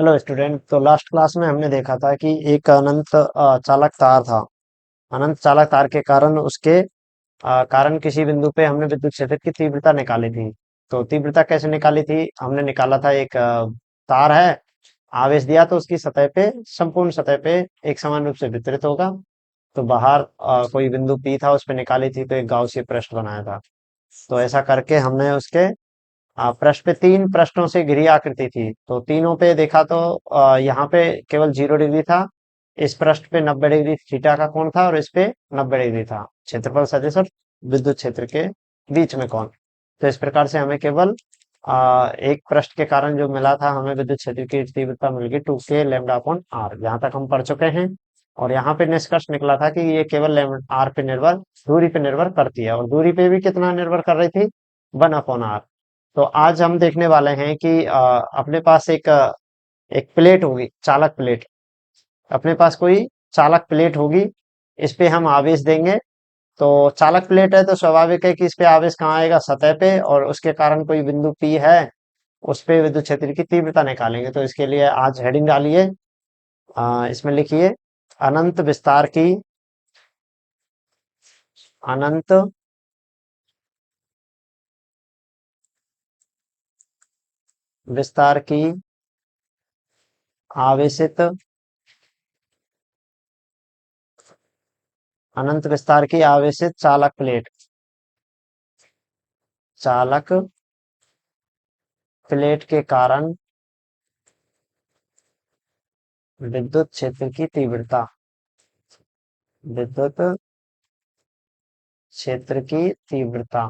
Hello student. तो last class में हमने देखा था कि एक अनंत चालक तार था। अनंत चालक तार के कारण उसके कारण किसी बिंदु पे हमने विद्युत क्षेत्र की तीव्रता निकाली थी। तो तीव्रता कैसे निकाली थी? हमने निकाला था एक तार है, आवेश दिया तो उसकी सतह पे, संपूर्ण सतह पे एक समान रूप से वितरित होगा। तो बाहर कोई बिंदु पी था, उस पे निकाली थी तो एक गाउसीय पृष्ठ बनाया था। तो ऐसा करके हमने उसके पृष्ठ पे तीन पृष्ठों से घिरी आकृति थी। तो तीनों पे देखा तो यहाँ पे केवल 0 डिग्री था। इस पृष्ठ पे 90 डिग्री थीटा का कोण था और इस पे 90 डिग्री था। क्षेत्रफल सदिश और विद्युत क्षेत्र के बीच में कोण। तो इस प्रकार से हमें केवल एक पृष्ठ के कारण जो मिला था, हमें विद्युत क्षेत्र की तीव्रता मिल गई 2k λ/r। यहाँ तक हम पढ़ चुके हैं। और यहाँ पे निष्कर्ष निकला था कि ये केवल आर पे निर्भर, दूरी पे निर्भर करती है। और दूरी पे भी कितना निर्भर कर रही थी? 1/r। तो आज हम देखने वाले हैं कि अपने पास एक प्लेट होगी, चालक प्लेट। अपने पास कोई चालक प्लेट होगी, इस पे हम आवेश देंगे। तो चालक प्लेट है तो स्वाभाविक है कि इस पे आवेश कहाँ आएगा? सतह पे। और उसके कारण कोई बिंदु पी है, उस पे विद्युत क्षेत्र की तीव्रता निकालेंगे। तो इसके लिए आज हेडिंग डालिए, इसमें लिखिए अनंत विस्तार की, अनंत विस्तार की आवेशित, अनंत विस्तार की आवेशित चालक प्लेट, चालक प्लेट के कारण विद्युत क्षेत्र की तीव्रता, विद्युत क्षेत्र की तीव्रता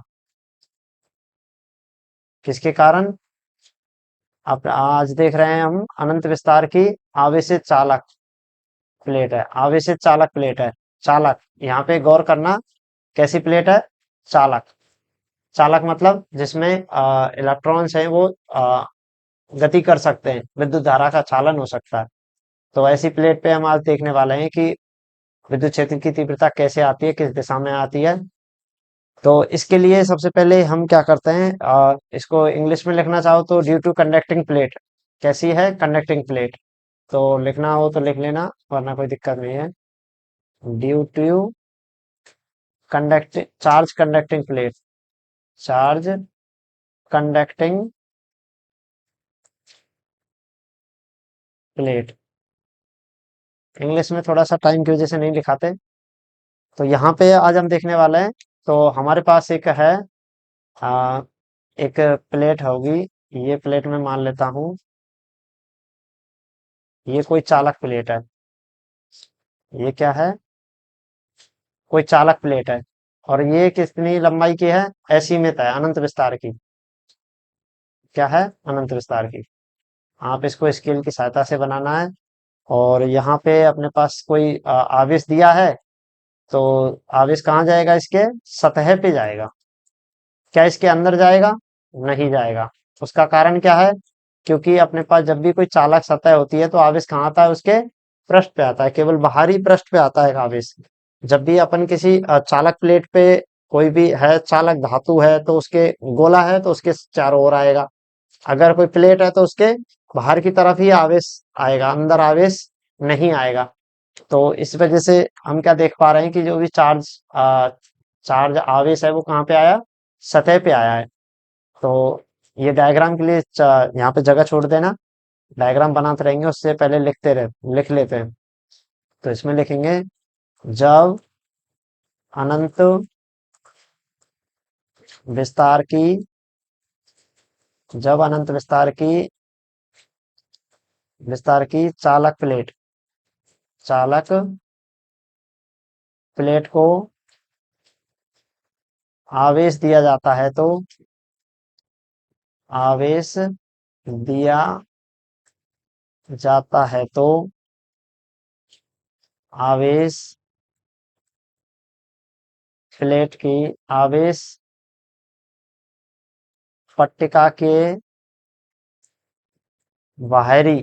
किसके कारण? अब आज देख रहे हैं हम अनंत विस्तार की आवेशित चालक प्लेट है, आवेशित चालक प्लेट है। चालक, यहाँ पे गौर करना, कैसी प्लेट है? चालक। चालक मतलब जिसमें इलेक्ट्रॉन्स हैं, वो गति कर सकते हैं, विद्युत धारा का चालन हो सकता है। तो ऐसी प्लेट पे हम आज देखने वाले हैं कि विद्युत क्षेत्र की तीव्रता कैसे आती है, किस दिशा में आती है। तो इसके लिए सबसे पहले हम क्या करते हैं, इसको इंग्लिश में लिखना चाहो तो ड्यू टू कंडक्टिंग प्लेट। कैसी है? Conducting plate. तो लिखना हो तो लिख लेना, वरना कोई दिक्कत नहीं है। Due to conducting, charge conducting plate, charge conducting plate. English में थोड़ा सा टाइम की वजह से नहीं लिखाते। तो यहाँ पे आज हम देखने वाले हैं। तो हमारे पास एक है, आ, एक प्लेट होगी। ये प्लेट में मान लेता हूँ, ये कोई चालक प्लेट है। ये क्या है? कोई चालक प्लेट है। और ये कितनी लंबाई की है? असीमित है, अनंत विस्तार की। क्या है? अनंत विस्तार की। आप इसको स्केल की सहायता से बनाना है। और यहाँ पे अपने पास कोई आवेश दिया है। तो आवेश कहाँ जाएगा? इसके सतह पे जाएगा। क्या इसके अंदर जाएगा? नहीं जाएगा। उसका कारण क्या है? क्योंकि अपने पास जब भी कोई चालक सतह होती है तो आवेश कहाँ आता है? उसके पृष्ठ पे आता है, केवल बाहरी पृष्ठ पे आता है आवेश। जब भी अपन किसी चालक प्लेट पे, कोई भी है चालक धातु है तो उसके, गोला है तो उसके चारों ओर आएगा। अगर कोई प्लेट है तो उसके बाहर की तरफ ही आवेश आएगा, अंदर आवेश नहीं आएगा। तो इस वजह से हम क्या देख पा रहे हैं कि जो भी चार्ज आवेश है वो कहाँ पे आया? सतह पे आया है। तो ये डायग्राम के लिए यहाँ पे जगह छोड़ देना। डायग्राम बनाते रहेंगे, उससे पहले लिख लेते हैं। तो इसमें लिखेंगे, जब अनंत विस्तार की, जब अनंत विस्तार की चालक प्लेट, चालक प्लेट को आवेश दिया जाता है तो, आवेश दिया जाता है तो आवेश प्लेट की, आवेश पट्टिका के बाहरी,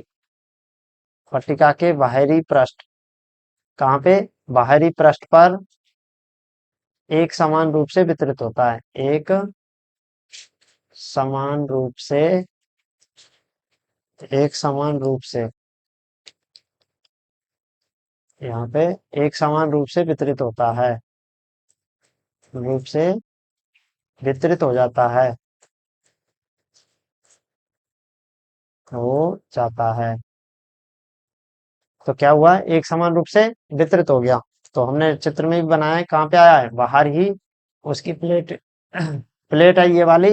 पट्टिका के बाहरी पृष्ठ, कहाँ पे? बाहरी पृष्ठ पर एक समान रूप से वितरित होता है, एक समान रूप से एक समान रूप से, यहाँ पे एक समान रूप से वितरित होता है, रूप से वितरित हो जाता है, हो जाता है। तो क्या हुआ, एक समान रूप से वितरित हो गया। तो हमने चित्र में भी बनाया है, कहाँ पे आया है, बाहर ही उसकी प्लेट प्लेट है ये वाली,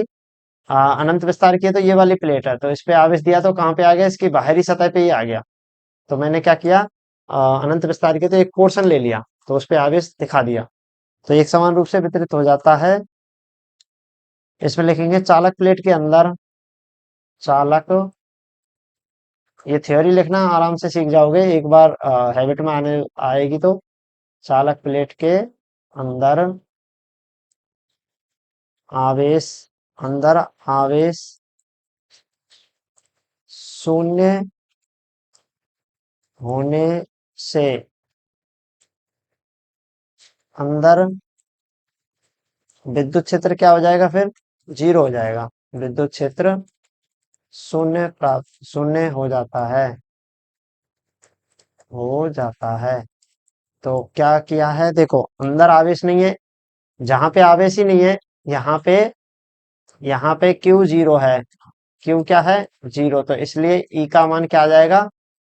अनंत विस्तार की है तो ये वाली प्लेट है, तो इस पे आवेश दिया तो कहाँ पे आ गया, इसकी बाहरी सतह पे ही आ गया। तो मैंने क्या किया, अनंत विस्तार की तो एक पोर्शन ले लिया, तो उस पे आवेश दिखा दिया। तो एक समान रूप से वितरित हो जाता है। इसमें लिखेंगे चालक प्लेट के अंदर, चालक, ये थ्योरी लिखना आराम से सीख जाओगे एक बार हैबिट में आने आएगी तो। चालक प्लेट के अंदर आवेश, अंदर आवेश शून्य होने से अंदर विद्युत क्षेत्र क्या हो जाएगा फिर, जीरो हो जाएगा। विद्युत क्षेत्र शून्य प्राप्त, शून्य हो जाता है, हो जाता है। तो क्या किया है, देखो अंदर आवेश नहीं है, जहां पे आवेश ही नहीं है, यहाँ पे, यहाँ पे क्यू जीरो है, क्यू क्या है, जीरो, तो इसलिए ई का मान क्या आ जाएगा,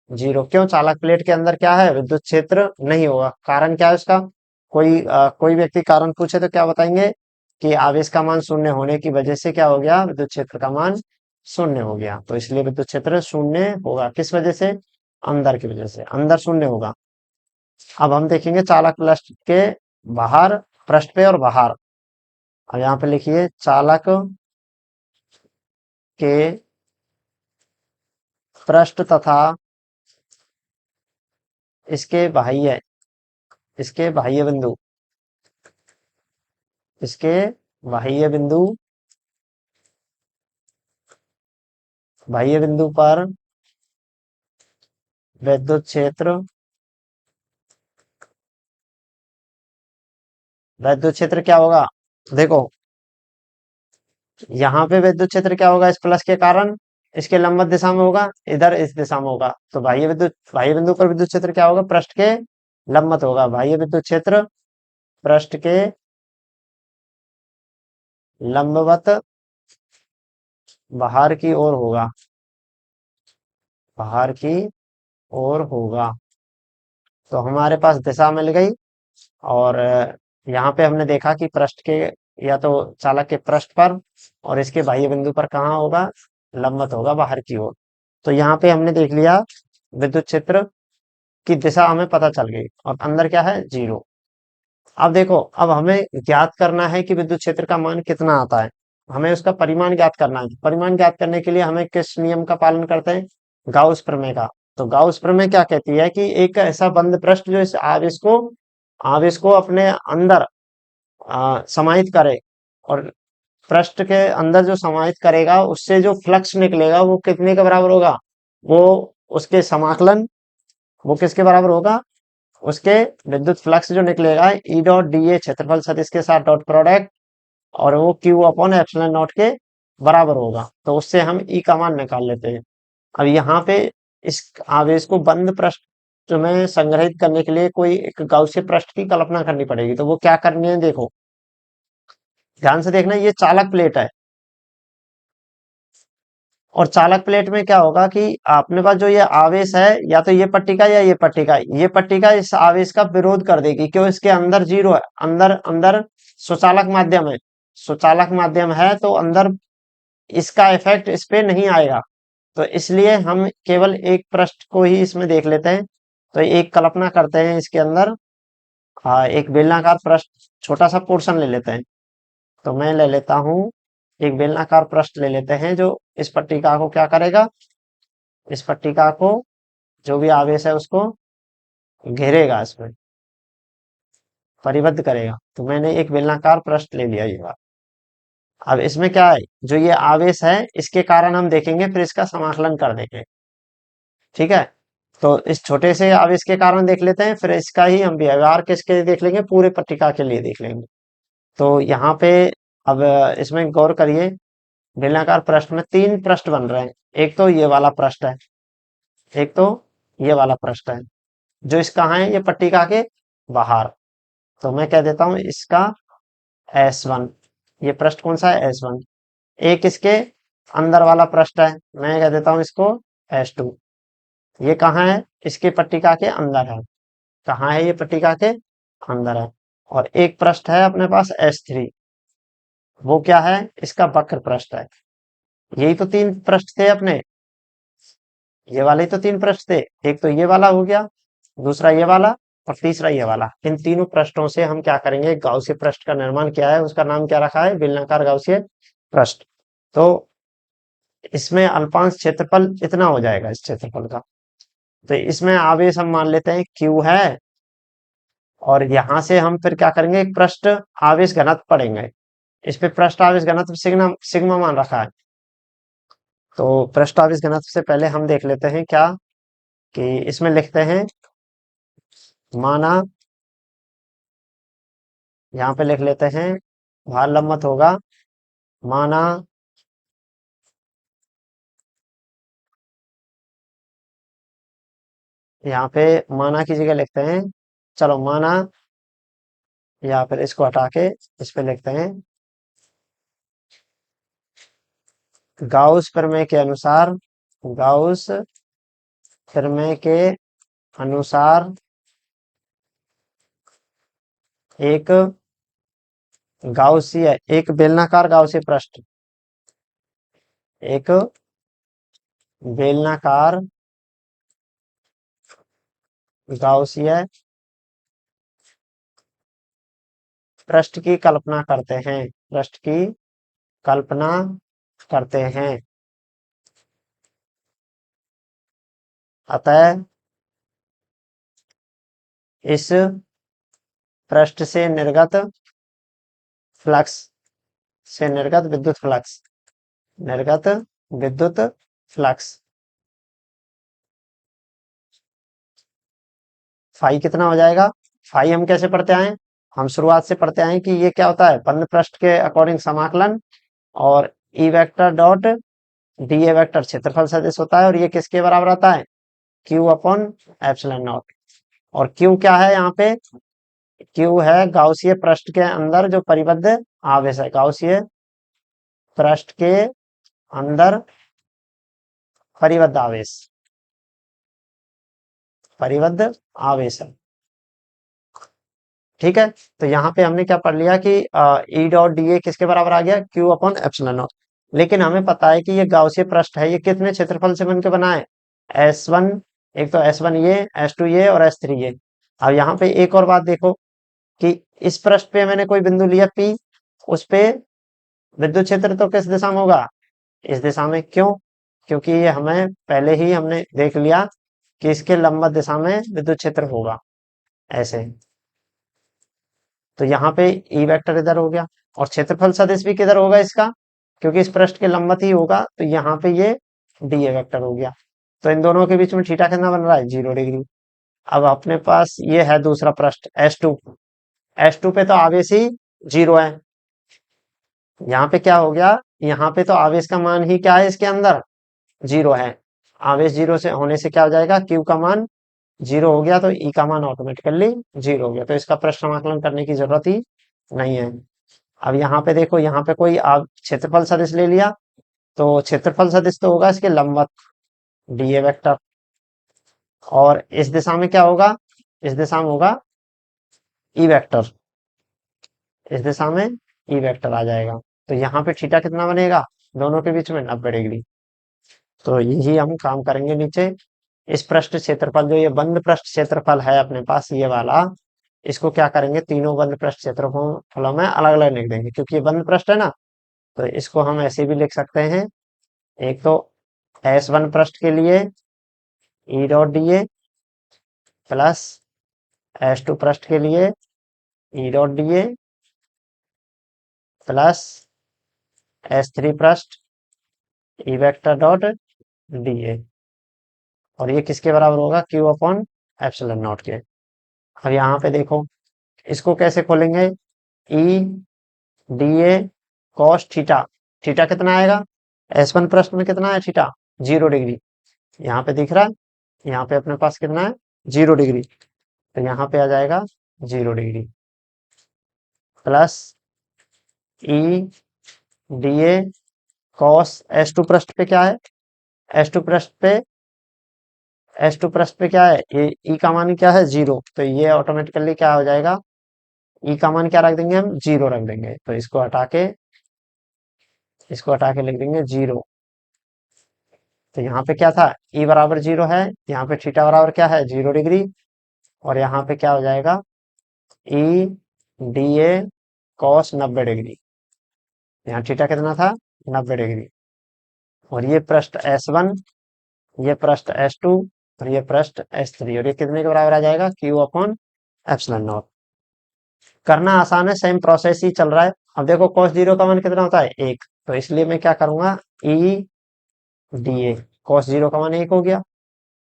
जीरो। क्यों, चालक प्लेट के अंदर क्या है, विद्युत क्षेत्र नहीं होगा। कारण क्या है उसका, कोई व्यक्ति कारण पूछे तो क्या बताएंगे कि आवेश का मान शून्य होने की वजह से क्या हो गया, विद्युत क्षेत्र का मान शून्य हो गया। तो इसलिए विद्युत क्षेत्र शून्य होगा, किस वजह से, अंदर की वजह से, अंदर शून्य होगा। अब हम देखेंगे चालक पृष्ठ के बाहर, पृष्ठ पे और बाहर। अब यहाँ पे लिखिए चालक के पृष्ठ तथा इसके बाह्य, इसके बाह्य बिंदु, इसके बाह्य बिंदु, बाह्य बिंदु पर विद्युत क्षेत्र, विद्युत क्षेत्र क्या होगा, देखो यहाँ पे विद्युत क्षेत्र क्या होगा, इस प्लस के कारण इसके लंबवत दिशा में होगा, इधर इस दिशा में होगा। तो बाह्य विद्युत, बाह्य बिंदु पर विद्युत क्षेत्र क्या होगा, पृष्ठ के लंबवत होगा। बाह्य विद्युत क्षेत्र पृष्ठ के लंबवत बाहर की ओर होगा, बाहर की ओर होगा। तो हमारे पास दिशा मिल गई। और यहाँ पे हमने देखा कि पृष्ठ के, या तो चालक के पृष्ठ पर और इसके बाह्य बिंदु पर कहाँ होगा, लंबवत होगा बाहर की ओर। तो यहाँ पे हमने देख लिया विद्युत क्षेत्र की दिशा हमें पता चल गई, और अंदर क्या है, जीरो। अब देखो, अब हमें ज्ञात करना है कि विद्युत क्षेत्र का मान कितना आता है, हमें उसका परिमाण ज्ञात करना है। परिमाण ज्ञात करने के लिए हमें किस नियम का पालन करते हैं, गाउस प्रमेय का। तो गाउस प्रमेय क्या कहती है कि एक ऐसा बंद पृष्ठ जो इस आवेश को अपने अंदर समाहित करे, और पृष्ठ के अंदर जो समाहित करेगा उससे जो फ्लक्स निकलेगा वो कितने के बराबर होगा, वो उसके समाकलन, वो किसके बराबर होगा, उसके विद्युत फ्लक्स जो निकलेगा ई डॉट डी ए, क्षेत्रफल सदिश के साथ डॉट प्रोडक्ट, और वो क्यू अपॉन एप्सिलॉन नॉट के बराबर होगा। तो उससे हम ई का मान निकाल लेते हैं। अब यहाँ पे इस आवेश को बंद पृष्ठ में संग्रहित करने के लिए कोई एक गाउसीय पृष्ठ की कल्पना करनी पड़ेगी। तो वो क्या करनी है, देखो ध्यान से देखना, ये चालक प्लेट है, और चालक प्लेट में क्या होगा कि अपने पास जो ये आवेश है, या तो ये पट्टिका या ये पट्टिका इस आवेश का विरोध कर देगी, क्यों, इसके अंदर जीरो है, अंदर अंदर सुचालक माध्यम है, सुचालक माध्यम है, तो अंदर इसका इफेक्ट इस पे नहीं आएगा। तो इसलिए हम केवल एक पृष्ठ को ही इसमें देख लेते हैं। तो एक कल्पना करते हैं इसके अंदर, एक बेलनाकार पृष्ठ, छोटा सा पोर्शन ले लेते हैं। तो मैं ले लेता हूँ, एक बेलनाकार पृष्ठ ले लेते हैं जो इस पट्टिका को क्या करेगा, इस पट्टिका को, जो भी आवेश है उसको घेरेगा, इसमें परिबद्ध करेगा। तो मैंने एक बेलनाकार पृष्ठ ले लिया ये बात। अब इसमें क्या है, जो ये आवेश है इसके कारण हम देखेंगे, फिर इसका समाकलन कर देंगे, ठीक है। तो इस छोटे से आवेश के कारण देख लेते हैं, फिर इसका ही हम व्यवहार किसके लिए देख लेंगे, पूरे पट्टिका के लिए देख लेंगे। तो यहाँ पे अब इसमें गौर करिए, बेलनाकार पृष्ठ में तीन पृष्ठ बन रहे हैं। एक तो ये वाला पृष्ठ है, एक तो ये वाला पृष्ठ है, जो इस कहाँ है, ये पट्टिका के बाहर। तो मैं कह देता हूं इसका S1। ये पृष्ठ कौन सा है, S1। एक इसके अंदर वाला पृष्ठ है, मैं कह देता हूं इसको S2। ये कहाँ है, इसके पट्टिका के अंदर है। कहाँ है, ये पट्टिका के अंदर है। और एक पृष्ठ है अपने पास S3। वो क्या है, इसका वक्र पृष्ठ है। यही तो तीन पृष्ठ थे अपने, ये वाले तो तीन पृष्ठ थे। एक तो ये वाला हो गया, दूसरा ये वाला, और तीसरा ये वाला। इन तीनों पृष्ठों से हम क्या करेंगे, गाउसीय पृष्ठ का निर्माण किया है, उसका नाम क्या रखा है, बेलनाकार गाउसीय पृष्ठ। तो इसमें अल्पांश क्षेत्रफल इतना हो जाएगा इस क्षेत्रफल का। तो इसमें आवेश हम मान लेते हैं Q है, और यहां से हम फिर क्या करेंगे, एक पृष्ठ आवेश घनत्व पढ़ेंगे। इस पे पृष्ठ आवेश घनत्व सिग्मा सिग्मा मान रखा है। तो पृष्ठ आवेश घनत्व से पहले हम देख लेते हैं क्या, कि इसमें लिखते हैं माना, यहाँ पे लिख लेते हैं भार लंबवत होगा, माना यहाँ पे माना की जगह लिखते हैं, चलो माना, या फिर इसको हटा के इस पे लिखते हैं गाउस प्रमेय के अनुसार, गाउस प्रमेय के अनुसार एक गाउसीय, एक बेलनाकार गाउसीय पृष्ठ, एक बेलनाकार गाउसीय पृष्ठ की कल्पना करते हैं, पृष्ठ की कल्पना करते हैं। अतः इस पृष्ठ से निर्गत फ्लक्स, से निर्गत विद्युत फ्लक्स, निर्गत विद्युत फ्लक्स फाई कितना हो जाएगा। फाई हम कैसे पढ़ते आए, हम शुरुआत से पढ़ते आए कि ये क्या होता है, बंद पृष्ठ के अकॉर्डिंग समाकलन, और E vector dot D A vector क्षेत्रफल सदिश होता है, और ये किसके बराबर आता है, क्यू अपॉन एप्सिलॉन नॉट। और क्यू क्या है यहाँ पे, क्यू है गाउसीय पृष्ठ के अंदर जो परिबद्ध आवेश है, गाउसीय पृष्ठ के अंदर परिबद्ध आवेश, परिबद्ध आवेश है। ठीक है, तो यहाँ पे हमने क्या पढ़ लिया कि ई डॉट डी ए किसके बराबर आ गया, क्यू अपॉन एप्सिलॉन नॉट। लेकिन हमें पता है कि ये गाउसीय पृष्ठ है, ये कितने क्षेत्रफल से बनकर बना है, S1। एक तो S1 ये, S2 ये, और S3 ये। अब यहाँ पे एक और बात देखो, कि इस पृष्ठ पे मैंने कोई बिंदु लिया P, उस पे विद्युत क्षेत्र तो किस दिशा में होगा, इस दिशा में। क्यों, क्योंकि ये हमें पहले ही हमने देख लिया कि इसके लंबवत दिशा में विद्युत क्षेत्र होगा, ऐसे। तो यहाँ पे ई वेक्टर इधर हो गया, और क्षेत्रफल सदिश भी किधर होगा इसका, क्योंकि इस पृष्ठ के लंबवत ही होगा, तो यहाँ पे ये डी ए वेक्टर हो गया। तो इन दोनों के बीच में थीटा कितना बन रहा है, 0 डिग्री। अब अपने पास ये है दूसरा पृष्ठ S2। S2 पे तो आवेश ही 0 है। यहाँ पे क्या हो गया, यहाँ पे तो आवेश का मान ही क्या है, इसके अंदर 0 है। आवेश 0 से होने से क्या हो जाएगा, क्यू का मान 0 हो गया, तो ई का मान ऑटोमेटिकली 0 हो गया। तो इसका प्रश्न समाकलन करने की जरूरत ही नहीं है। अब यहाँ पे देखो, यहाँ पे कोई क्षेत्रफल सदिश ले लिया, तो क्षेत्रफल सदिश तो होगा इसके लंबवत, डी ए वेक्टर। और इस दिशा में क्या होगा, इस दिशा में होगा ई वेक्टर, इस दिशा में ई वेक्टर आ जाएगा। तो यहाँ पे थीटा कितना बनेगा, दोनों के बीच में 90 डिग्री। तो यही हम काम करेंगे नीचे। इस पृष्ठ क्षेत्रफल, जो ये बंद पृष्ठ क्षेत्रफल है अपने पास ये वाला, इसको क्या करेंगे, तीनों बंद पृष्ठ क्षेत्रफलों में अलग अलग लिख देंगे, क्योंकि ये बंद पृष्ठ है ना। तो इसको हम ऐसे भी लिख सकते हैं, एक तो S1 पृष्ठ के लिए E dot D A, plus S2 पृष्ठ के लिए E dot D A, plus S3 पृष्ठ E vector dot D A. और ये किसके बराबर होगा, क्यू अपॉन एप्सिलॉन नॉट के। अब यहाँ पे देखो, इसको कैसे खोलेंगे, ई D A cos theta, theta कितना आएगा, S1 पृष्ठ में कितना है थीटा, 0 डिग्री। यहाँ पे दिख रहा है, यहाँ पे अपने पास कितना है, 0 डिग्री। तो यहाँ पे आ जाएगा 0 degree plus E D A cos S2 पृष्ठ पे क्या है, S2 पृष्ठ पे S2 पृष्ठ पे क्या है, ये ई का मान क्या है, 0। तो ये ऑटोमेटिकली क्या हो जाएगा, ई का मान क्या रख देंगे हम, 0 रख देंगे। तो इसको हटा के लिख देंगे 0। तो यहाँ पे क्या था, ई बराबर 0 है, यहाँ पे थीटा बराबर क्या है, 0 डिग्री। और यहाँ पे क्या हो जाएगा, ई डी ए कॉस 90 डिग्री। यहाँ थीटा कितना था, 90 डिग्री। और ये पृष्ठ S1, ये पृष्ठ S2 और ये पृष्ठ S3, और ये कितने के बराबर आ जाएगा, Q अपॉन एप्सिलॉन नॉट। करना आसान है, सेम प्रोसेस ही चल रहा है। अब देखो cos 0 का मान कितना होता है, 1। तो इसलिए मैं क्या करूंगा, ई डी ए कॉस 0 का मान 1 हो गया,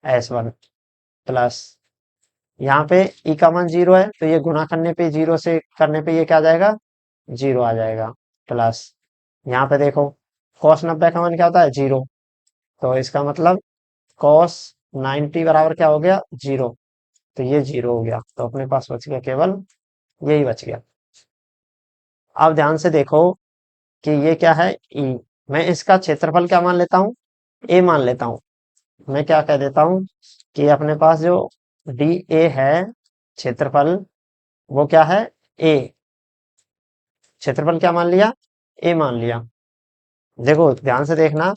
S1 प्लस यहाँ पे ई का मान 0 है, तो ये गुणा करने पे 0 से करने पे ये क्या आ जाएगा, 0 आ जाएगा। प्लस यहाँ पे देखो cos 90 का मान क्या होता है, 0। तो इसका मतलब cos 90 बराबर क्या हो गया, 0। तो ये 0 हो गया, तो अपने पास बच गया केवल यही बच गया। अब ध्यान से देखो कि ये क्या है, ई। मैं इसका क्षेत्रफल क्या मान लेता हूँ, ए मान लेता हूँ। मैं क्या कह देता हूँ कि अपने पास जो डी ए है क्षेत्रफल, वो क्या है, ए। क्षेत्रफल क्या मान लिया, ए मान लिया। देखो ध्यान से देखना,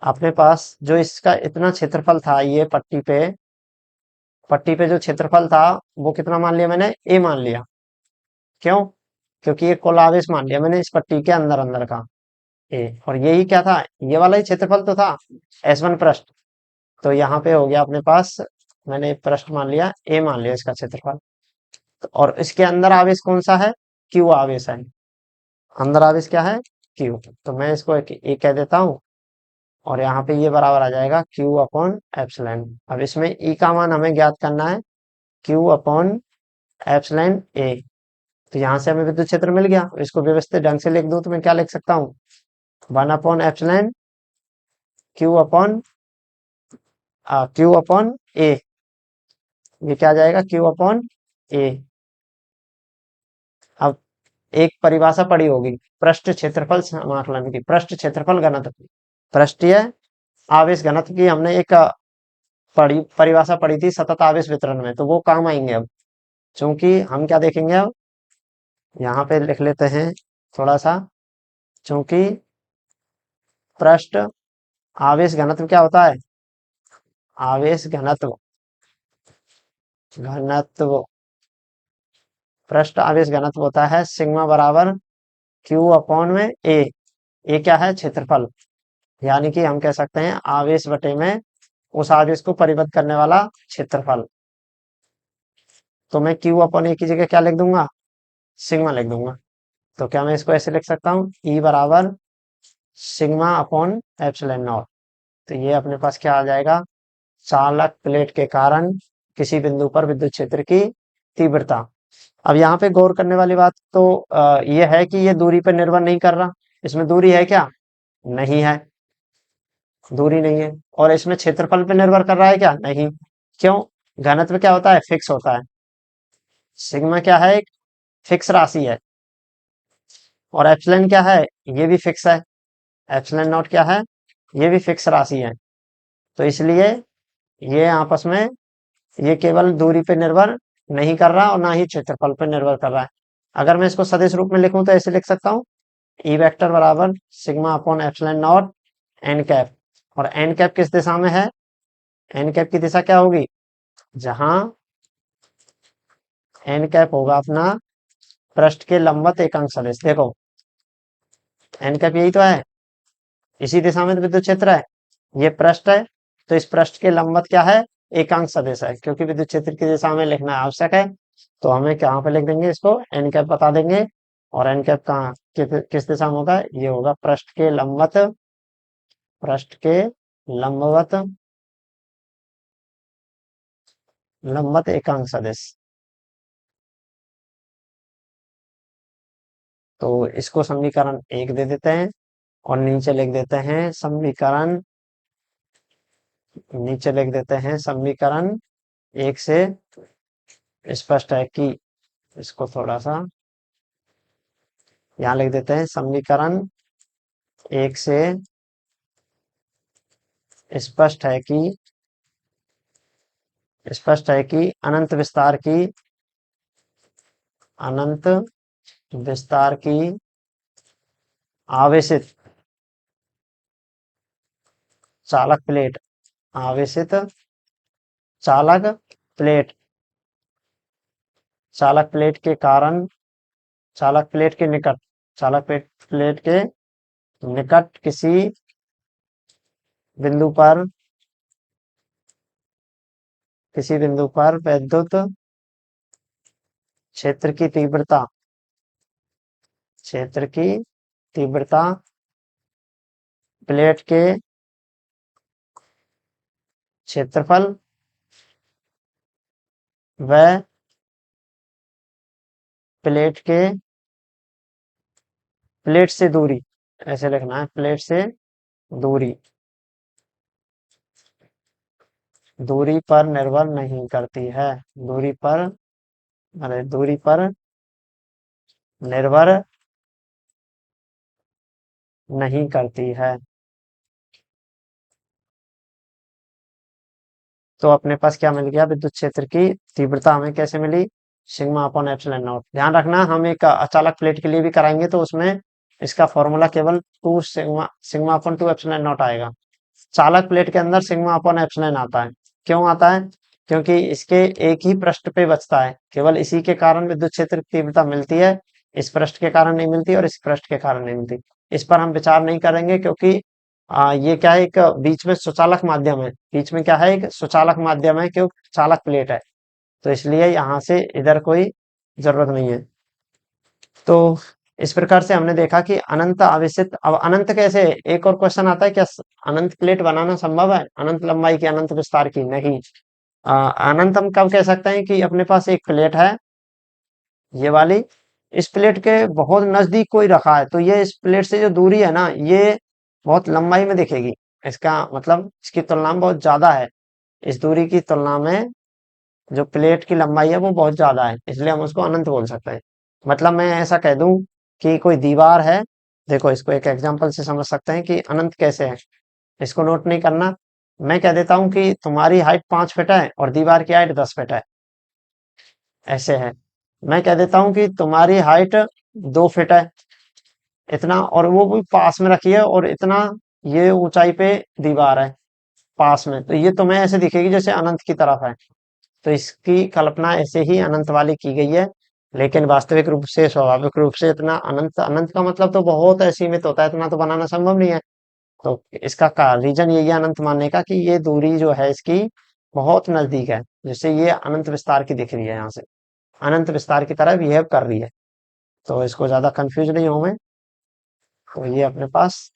अपने पास जो इसका इतना क्षेत्रफल था, ये पट्टी पे जो क्षेत्रफल था, वो कितना मान लिया मैंने, ए मान लिया। क्यों, क्योंकि ये कुल आवेश मान लिया मैंने इस पट्टी के अंदर अंदर का, ए। और यही क्या था, ये वाला ही क्षेत्रफल तो था, S1 पृष्ठ। तो यहाँ पे हो गया अपने पास, मैंने पृष्ठ मान लिया, ए मान लिया इसका क्षेत्रफल। और इसके अंदर आवेश कौन सा है, क्यू आवेश है। अंदर आवेश क्या है, क्यू। तो मैं इसको एक कह देता हूँ। और यहाँ पे ये बराबर आ जाएगा क्यू अपॉन एप्सिलॉन। अब इसमें ई का मान हमें ज्ञात करना है, क्यू अपॉन एप्सिलॉन ए। तो यहाँ से हमें विद्युत क्षेत्र मिल गया। इसको व्यवस्थित ढंग से लिख दूं तो मैं क्या लिख सकता हूँ, 1/एप्सिलॉन क्यू अपॉन ए। ये क्या आ जाएगा, क्यू अपॉन ए। अब एक परिभाषा पड़ी होगी पृष्ठ क्षेत्रफल समाकलन की, पृष्ठ क्षेत्रफल घनत्व की, पृष्ठीय आवेश घनत्व की हमने एक परिभाषा पड़ी थी सतत आवेश वितरण में, तो वो काम आएंगे अब। चूंकि हम क्या देखेंगे अब, यहाँ पे लिख लेते हैं थोड़ा सा। चूंकि पृष्ठ आवेश घनत्व क्या होता है, आवेश घनत्व, घनत्व पृष्ठ आवेश घनत्व होता है सिग्मा बराबर क्यू अपॉन में ए। ए क्या है, क्षेत्रफल। यानी कि हम कह सकते हैं आवेश बटे में उस आवेश को परिबद्ध करने वाला क्षेत्रफल। तो मैं क्यू अपॉन ए की जगह क्या लिख दूंगा, सिग्मा लिख दूंगा। तो क्या मैं इसको ऐसे लिख सकता हूँ, ई बराबर सिग्मा अपॉन एप्सिलॉन नॉट। तो ये अपने पास क्या आ जाएगा, चालक प्लेट के कारण किसी बिंदु पर विद्युत क्षेत्र की तीव्रता। अब यहाँ पे गौर करने वाली बात तो ये है कि ये दूरी पर निर्भर नहीं कर रहा। इसमें दूरी है क्या, नहीं है, दूरी नहीं है। और इसमें क्षेत्रफल पे निर्भर कर रहा है क्या, नहीं। क्यों, घनत्व क्या होता है, फिक्स होता है। सिग्मा क्या है, एक फिक्स राशि है। और एप्सिलॉन क्या है, ये भी फिक्स है। एप्सिलॉन नॉट क्या है, ये भी फिक्स राशि है। तो इसलिए ये आपस में, ये केवल दूरी पे निर्भर नहीं कर रहा और ना ही क्षेत्रफल पे निर्भर कर रहा है। अगर मैं इसको सदिश रूप में लिखूं तो ऐसे लिख सकता हूँ, ई वेक्टर बराबर sigma upon epsilon not an cap. और एन कैप किस दिशा में है, एन कैप की दिशा क्या होगी, जहां एन कैप होगा अपना पृष्ठ के लंबवत एकांक सदिश। देखो एन कैप यही तो है, इसी दिशा में तो विद्युत क्षेत्र है। ये पृष्ठ है, तो इस पृष्ठ के लंबवत क्या है, एकांक सदिश है। क्योंकि विद्युत क्षेत्र की दिशा में लिखना आवश्यक है, तो हमें कहाँ पे लिख देंगे इसको, एन कैप बता देंगे। और एन कैप कहाँ किस दिशा में होगा, ये होगा पृष्ठ के लंबवत, पृष्ठ के लंबवत, लंबवत एकांक सदिश। तो इसको समीकरण एक दे देते हैं और नीचे लिख देते हैं समीकरण, नीचे लिख देते हैं समीकरण एक से स्पष्ट है कि, इसको थोड़ा सा यहाँ लिख देते हैं समीकरण एक से स्पष्ट है कि, स्पष्ट है कि अनंत विस्तार की, अनंत विस्तार की आवेशित चालक प्लेट, आवेशित चालक प्लेट, चालक प्लेट के कारण, चालक प्लेट के निकट, चालक प्लेट प्लेट के निकट किसी बिंदु पर, किसी बिंदु पर विद्युत क्षेत्र की तीव्रता, क्षेत्र की तीव्रता प्लेट के क्षेत्रफल व प्लेट के, प्लेट से दूरी, ऐसे लिखना है, प्लेट से दूरी, दूरी पर निर्भर नहीं करती है, दूरी पर, अरे दूरी पर निर्भर नहीं करती है। तो अपने पास क्या मिल गया, विद्युत क्षेत्र की तीव्रता हमें कैसे मिली, सिग्मा अपॉन एप्सिलॉन नॉट। ध्यान रखना हम एक अचालक प्लेट के लिए भी कराएंगे तो उसमें इसका फॉर्मूला केवल two sigma, sigma upon two epsilon naught आएगा। चालक प्लेट के अंदर सिग्मा अपॉन एप्सिलॉन आता है। क्यों आता है? क्योंकि इसके एक ही पृष्ठ पे बचता है, केवल इसी के कारण विद्युत क्षेत्र की तीव्रता मिलती है, इस पृष्ठ के कारण नहीं मिलती और इस पृष्ठ के कारण नहीं मिलती। इस पर हम विचार नहीं करेंगे क्योंकि ये क्या है, एक बीच में सुचालक माध्यम है, बीच में क्या है, एक सुचालक माध्यम है क्योंकि चालक प्लेट है, तो इसलिए यहाँ से इधर कोई जरूरत नहीं है। तो इस प्रकार से हमने देखा कि अनंत आवेशित, अब अनंत कैसे, एक और क्वेश्चन आता है, क्या अनंत प्लेट बनाना संभव है, अनंत लंबाई की, अनंत विस्तार की? नहीं। अनंत हम कब कह सकते हैं कि अपने पास एक प्लेट है, ये वाली, इस प्लेट के बहुत नजदीक कोई रखा है, तो ये इस प्लेट से जो दूरी है ना, ये बहुत लंबाई में दिखेगी, इसका मतलब इसकी तुलना में बहुत ज्यादा है, इस दूरी की तुलना में जो प्लेट की लंबाई है वो बहुत ज्यादा है, इसलिए हम उसको अनंत बोल सकते हैं। मतलब मैं ऐसा कह दूं कि कोई दीवार है, देखो इसको एक एग्जांपल से समझ सकते हैं कि अनंत कैसे है। इसको नोट नहीं करना, मैं कह देता हूं कि तुम्हारी हाइट 5 फीट है और दीवार की हाइट 10 फीट है, ऐसे है। मैं कह देता हूं कि तुम्हारी हाइट 2 फीट है, इतना, और वो भी पास में रखी है और इतना, ये ऊंचाई पे दीवार है पास में, तो ये तुम्हें ऐसे दिखेगी जैसे अनंत की तरफ है। तो इसकी कल्पना ऐसे ही अनंत वाली की गई है, लेकिन वास्तविक रूप से, स्वाभाविक रूप से इतना अनंत, अनंत का मतलब तो बहुत सीमित होता है, इतना तो बनाना संभव नहीं है। तो इसका रीजन यही है अनंत मानने का कि ये दूरी जो है इसकी बहुत नजदीक है, जिससे ये अनंत विस्तार की दिख रही है, यहाँ से अनंत विस्तार की तरह बिहेव कर रही है। तो इसको ज्यादा कंफ्यूज नहीं हो मैं, तो ये अपने पास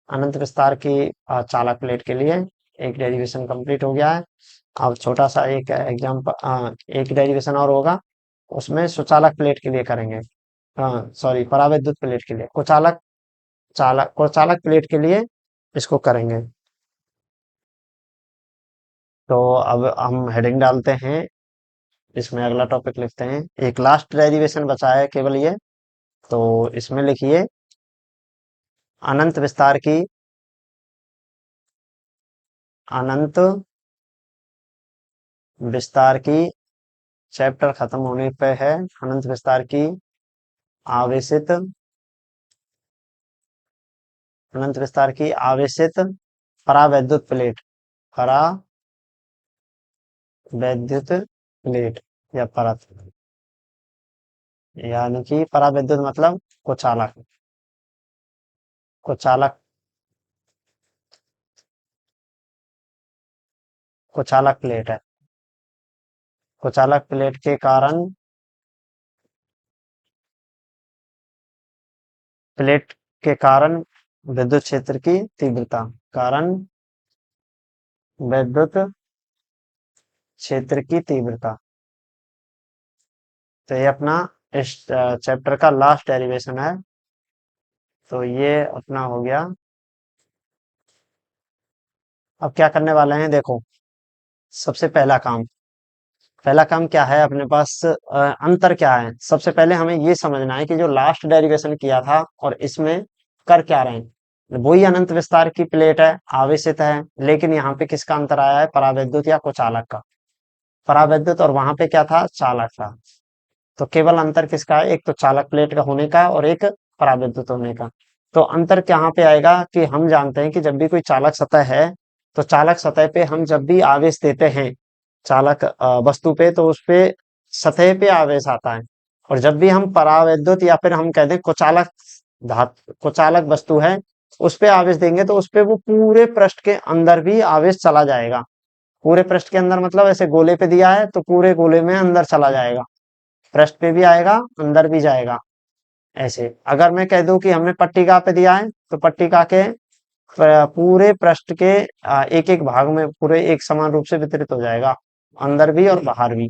अनंत विस्तार की चालक प्लेट के लिए एक डेरिवेशन कंप्लीट हो गया है। अब छोटा सा एक एग्जाम्पल, एक डेरिवेशन और होगा, उसमें सुचालक प्लेट के लिए करेंगे, हाँ सॉरी, परावैद्युत प्लेट के लिए, कुचालक, चालक, कुचालक प्लेट के लिए इसको करेंगे। तो अब हम हेडिंग डालते हैं, इसमें अगला टॉपिक लिखते हैं, एक लास्ट डेरिवेशन बचा है केवल ये, तो इसमें लिखिए अनंत विस्तार की, अनंत विस्तार की, चैप्टर खत्म होने पे है, अनंत विस्तार की आवेशित, अनंत विस्तार की आवेशित परावैद्युत प्लेट, परावैद्युत प्लेट या परत, यानी कि परावैद्युत मतलब कुचालक, कुचालक, कुचालक प्लेट है। कुचालक प्लेट के कारण, प्लेट के कारण विद्युत क्षेत्र की तीव्रता, कारण विद्युत क्षेत्र की तीव्रता, तो ये अपना इस चैप्टर का लास्ट डेरिवेशन है। तो ये अपना हो गया। अब क्या करने वाले हैं देखो। सबसे पहला काम क्या है अपने पास, अंतर क्या है। सबसे पहले हमें ये समझना है कि जो लास्ट डेरिवेशन किया था और इसमें कर क्या रहे हैं। वही अनंत विस्तार की प्लेट है, आवेशित है, लेकिन यहाँ पे किसका अंतर आया है, परावैद्युत या कुचालक का। परावैद्युत और वहां पे क्या था, चालक था। तो केवल अंतर किसका है, एक तो चालक प्लेट का होने का और एक परावैद्युत होने का। तो अंतर कहाँ पे आएगा कि हम जानते हैं कि जब भी कोई चालक सतह है, तो चालक सतह पे हम जब भी आवेश देते हैं चालक वस्तु पे, तो उस पे सतह पे आवेश आता है। और जब भी हम परावैद्युत या फिर हम कह दें कुचालक कुचालक वस्तु है, उस पे आवेश देंगे तो उस पे वो पूरे पृष्ठ के अंदर भी आवेश चला जाएगा। पूरे पृष्ठ के अंदर मतलब ऐसे गोले पे दिया है तो पूरे गोले में अंदर चला जाएगा, पृष्ठ पे भी आएगा, अंदर भी जाएगा। ऐसे अगर मैं कह दूं कि हमने पट्टिका पे दिया है, तो पट्टिका के पूरे पृष्ठ के एक एक भाग में पूरे एक समान रूप से वितरित हो जाएगा, अंदर भी और बाहर भी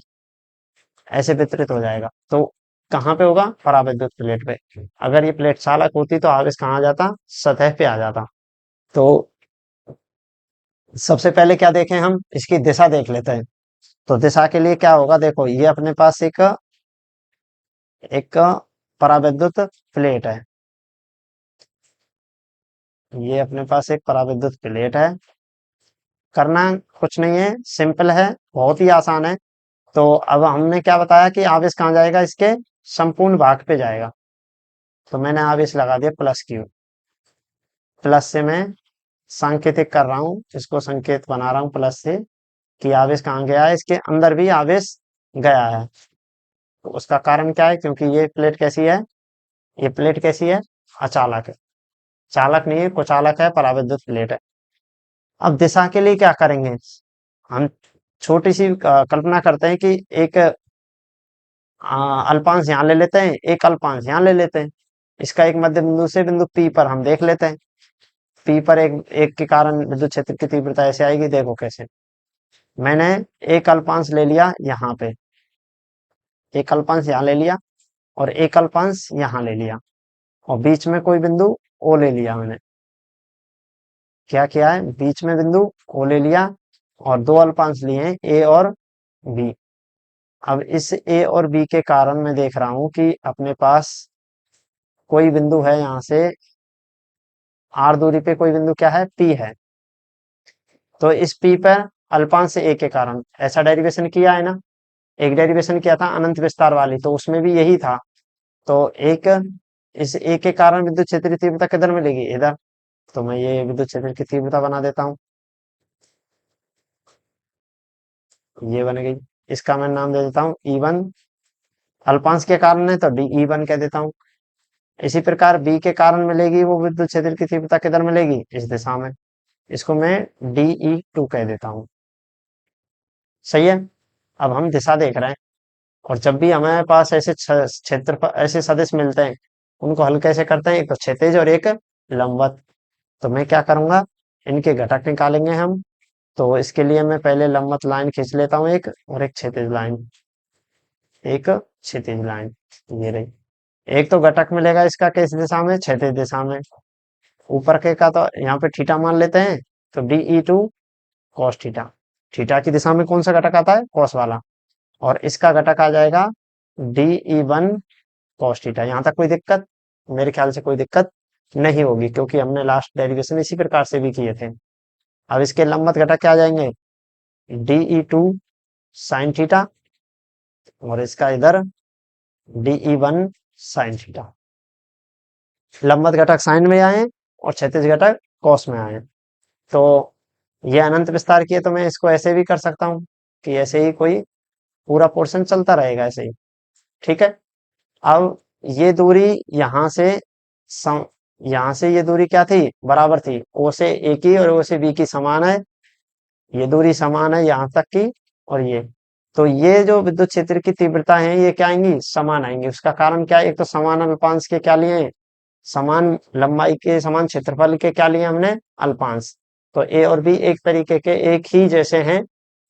ऐसे वितरित हो जाएगा। तो कहाँ पे होगा, परावैद्युत प्लेट पे। अगर ये प्लेट चालक होती तो आवेश कहाँ आ जाता, सतह पे आ जाता। तो सबसे पहले क्या देखें हम, इसकी दिशा देख लेते हैं। तो दिशा के लिए क्या होगा, देखो ये अपने पास एक एक परावैद्युत प्लेट है। ये अपने पास एक पराविद्युत प्लेट है। करना कुछ नहीं है, सिंपल है, बहुत ही आसान है। तो अब हमने क्या बताया कि आवेश कहाँ जाएगा, इसके संपूर्ण भाग पे जाएगा। तो मैंने आवेश लगा दिया प्लस क्यू। प्लस से मैं सांकेतिक कर रहा हूँ, इसको संकेत बना रहा हूँ प्लस से, कि आवेश कहाँ गया है, इसके अंदर भी आवेश गया है। तो उसका कारण क्या है, क्योंकि ये प्लेट कैसी है, ये प्लेट कैसी है, अचालक है। चालक नहीं है, कुचालक है, पराविद्युत प्लेट है। अब दिशा के लिए क्या करेंगे हम, छोटी सी कल्पना करते हैं कि एक अल्पांश यहाँ ले लेते हैं, एक अल्पांश यहाँ ले लेते हैं। इसका एक मध्य बिंदु से बिंदु पी पर हम देख लेते हैं। पी पर एक एक के कारण विद्युत क्षेत्र की तीव्रता ऐसे आएगी, देखो कैसे। मैंने एक अल्पांश ले लिया यहाँ पे, एक अल्पांश यहाँ ले लिया और एक अल्पांश यहाँ ले लिया, और बीच में कोई बिंदु ओ ले लिया। मैंने क्या किया है, बीच में बिंदु ओ ले लिया और दो अल्पांश लिए हैं ए और बी। अब इस ए और बी के कारण मैं देख रहा हूं कि अपने पास कोई बिंदु है यहाँ से, आर दूरी पे कोई बिंदु क्या है, पी है। तो इस पी पर अल्पांश से ए के कारण ऐसा डेरिवेशन किया है ना, एक डेरिवेशन किया था अनंत विस्तार वाली, तो उसमें भी यही था। तो एक इस ए के कारण विद्युत क्षेत्र की तीव्रता किधर मिलेगी, इधर। तो मैं ये विद्युत क्षेत्र की तीव्रता बना देता हूँ, ये बन गई। इसका मैं नाम दे देता हूँ E1। अल्पांश के कारण है तो DE1 कह देता हूँ। इसी प्रकार बी के कारण मिलेगी वो विद्युत क्षेत्र की तीव्रता किधर मिलेगी, इस दिशा में। इसको मैं DE2 कह देता हूँ। सही है। अब हम दिशा देख रहे हैं, और जब भी हमारे पास ऐसे क्षेत्र पर ऐसे सदिश मिलते हैं, उनको हल कैसे करते हैं, एक तो क्षैतिज और एक लंबवत। तो मैं क्या करूंगा, इनके घटक निकालेंगे हम। तो इसके लिए मैं पहले लंबवत लाइन खींच लेता हूँ एक, और एक क्षैतिज लाइन, एक क्षैतिज लाइन, ये रही। एक तो घटक मिलेगा इसका किस दिशा में, क्षैतिज दिशा में। ऊपर के का तो यहाँ पे थीटा मान लेते हैं, तो DE2 कॉस थीटा। थीटा की दिशा में कौन सा घटक आता है, कॉस वाला। और इसका घटक आ जाएगा DE1 कॉस थीटा। यहाँ तक कोई दिक्कत, मेरे ख्याल से कोई दिक्कत नहीं होगी, क्योंकि हमने लास्ट डेरिवेशन इसी प्रकार से भी किए थे। अब इसके लंबवत घटक क्या आ जाएंगे, DE2 साइन थीटा, और इसका इधर DE1 साइन थीटा। लंबवत घटक साइन में आए और क्षैतिज घटक कॉस में आए। तो ये अनंत विस्तार किए, तो मैं इसको ऐसे भी कर सकता हूँ कि ऐसे ही कोई पूरा पोर्शन चलता रहेगा ऐसे ही। ठीक है। अब ये दूरी यहाँ से सम, यहाँ से ये दूरी क्या थी, बराबर थी, ओ से ए की और ओ से बी की समान है। ये दूरी समान है यहाँ तक की, और ये। तो ये जो विद्युत क्षेत्र की तीव्रता है ये क्या आएंगी, समान आएंगी। उसका कारण क्या है, एक तो समान अल्पांश के क्या लिए, समान लंबाई के समान क्षेत्रफल के क्या लिए हमने, अल्पांश। तो ए और बी एक तरीके के एक ही जैसे हैं,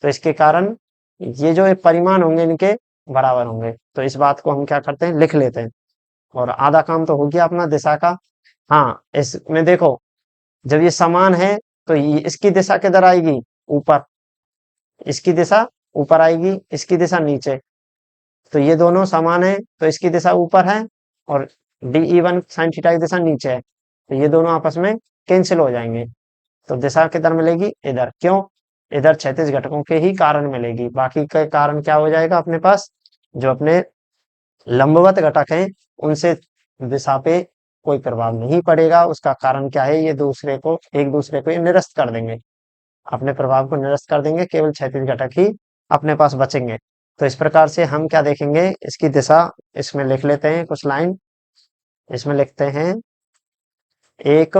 तो इसके कारण ये जो एक परिमाण होंगे इनके, बराबर होंगे। तो इस बात को हम क्या करते हैं, लिख लेते हैं। और आधा काम तो हो गया अपना दिशा का। हाँ, इसमें देखो, जब ये समान है तो इसकी दिशा किधर आएगी, ऊपर। इसकी दिशा ऊपर आएगी, इसकी दिशा नीचे। तो ये दोनों समान है तो इसकी दिशा ऊपर है, और DE1 साइन थीटा की दिशा नीचे है, तो ये दोनों आपस में कैंसिल हो जाएंगे। तो दिशा किधर मिलेगी, इधर। क्यों, इधर क्षैतिज घटकों के ही कारण मिलेगी, बाकी के कारण क्या हो जाएगा अपने पास, जो अपने लंबवत घटक हैं उनसे दिशा पे कोई प्रभाव नहीं पड़ेगा। उसका कारण क्या है, ये दूसरे को एक दूसरे को ये निरस्त कर देंगे, अपने प्रभाव को निरस्त कर देंगे, केवल क्षैतिज घटक ही अपने पास बचेंगे। तो इस प्रकार से हम क्या देखेंगे, इसकी दिशा इसमें लिख लेते हैं कुछ लाइन। इसमें लिखते हैं, एक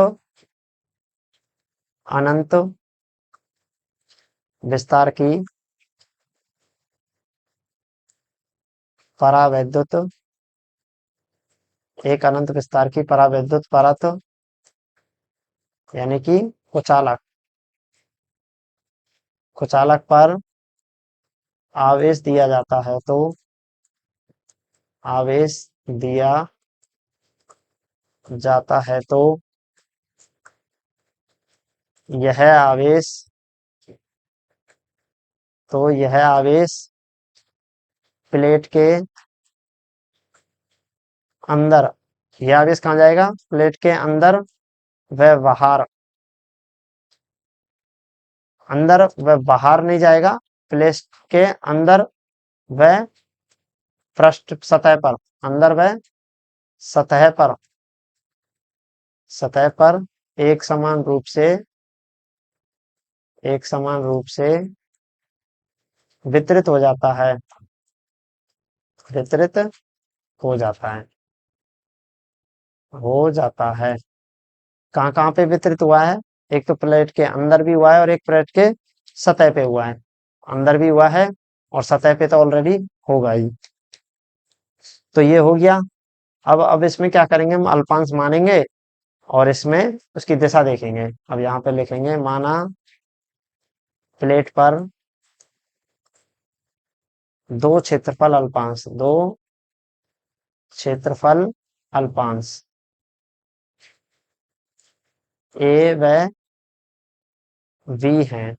अनंत विस्तार की परावैद्युत, एक अनंत विस्तार की परावैद्युत परत, यानी कि कुचालक, कुचालक पर आवेश दिया जाता है तो आवेश दिया जाता है तो यह आवेश, तो यह आवेश प्लेट के अंदर, यह आवेश कहाँ जाएगा, प्लेट के अंदर व बाहर, अंदर व बाहर नहीं जाएगा, प्लेट के अंदर व पृष्ठ सतह पर, अंदर व सतह पर, सतह पर एक समान रूप से, एक समान रूप से वितरित हो जाता है, वितरित हो जाता है, हो जाता है। कहाँ कहाँ पे वितरित हुआ है, एक तो प्लेट के अंदर भी हुआ है और एक प्लेट के सतह पे हुआ है। अंदर भी हुआ है और सतह पे तो ऑलरेडी होगा ही। तो ये हो गया। अब इसमें क्या करेंगे, हम अल्पांश मानेंगे और इसमें उसकी दिशा देखेंगे। अब यहाँ पे लिखेंगे, माना प्लेट पर दो क्षेत्रफल अल्पांश, दो क्षेत्रफल अल्पांश ए व बी हैं।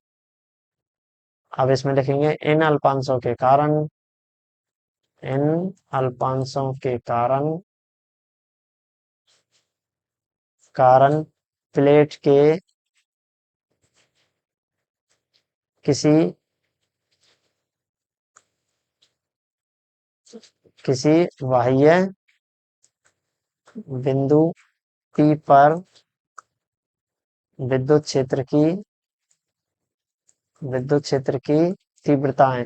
अब इसमें लिखेंगे, इन अल्पांशों के कारण, इन अल्पांशों के कारण, कारण प्लेट के किसी, किसी बाह्य बिंदु P पर विद्युत क्षेत्र की, विद्युत क्षेत्र की तीव्रताएं,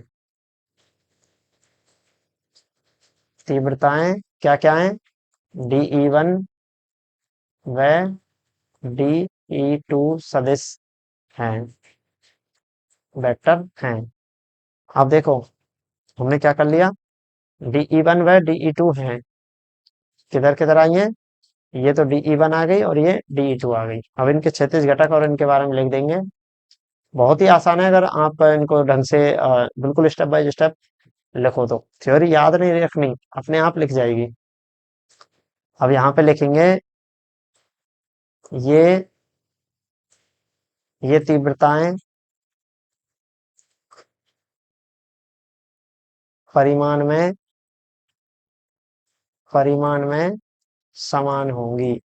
तीव्रताएं क्या क्या है, DE1 व DE2 सदिश हैं, वेक्टर हैं। अब देखो, हमने क्या कर लिया, DE1 व DE2 हैं, किधर किधर आई हैं, ये तो DE1 आ गई और ये DE2 आ गई। अब इनके क्षैतिज घटक और इनके बारे में लिख देंगे। बहुत ही आसान है अगर आप इनको ढंग से बिल्कुल स्टेप बाय स्टेप लिखो तो। थ्योरी याद नहीं रखनी, अपने आप लिख जाएगी। अब यहाँ पे लिखेंगे, ये ये तीव्रताएं परिमाण में, परिमाण में समान होंगी,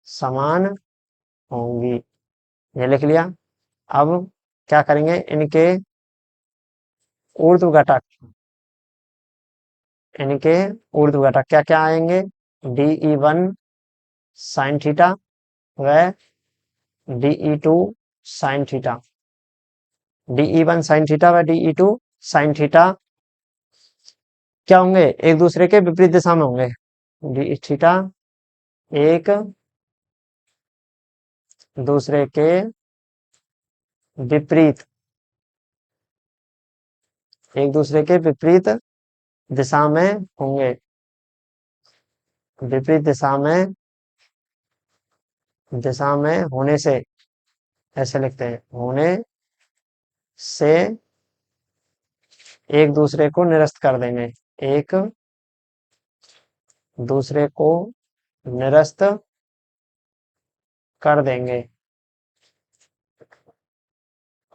समान होंगी, ये लिख लिया। अब क्या करेंगे, इनके ऊर्ध्व घटक, इनके ऊर्ध्व घटक क्या क्या आएंगे, DE1 साइन थीटा व DE2 sine theta, DE1 sine theta व DE2 साइन थीटा क्या होंगे, एक दूसरे के विपरीत दिशा में होंगे। डी थीटा एक दूसरे के विपरीत, एक दूसरे के विपरीत दिशा में होंगे, विपरीत दिशा में, दिशा में होने से, ऐसे लिखते हैं, होने से एक दूसरे को निरस्त कर देंगे, एक दूसरे को निरस्त कर देंगे।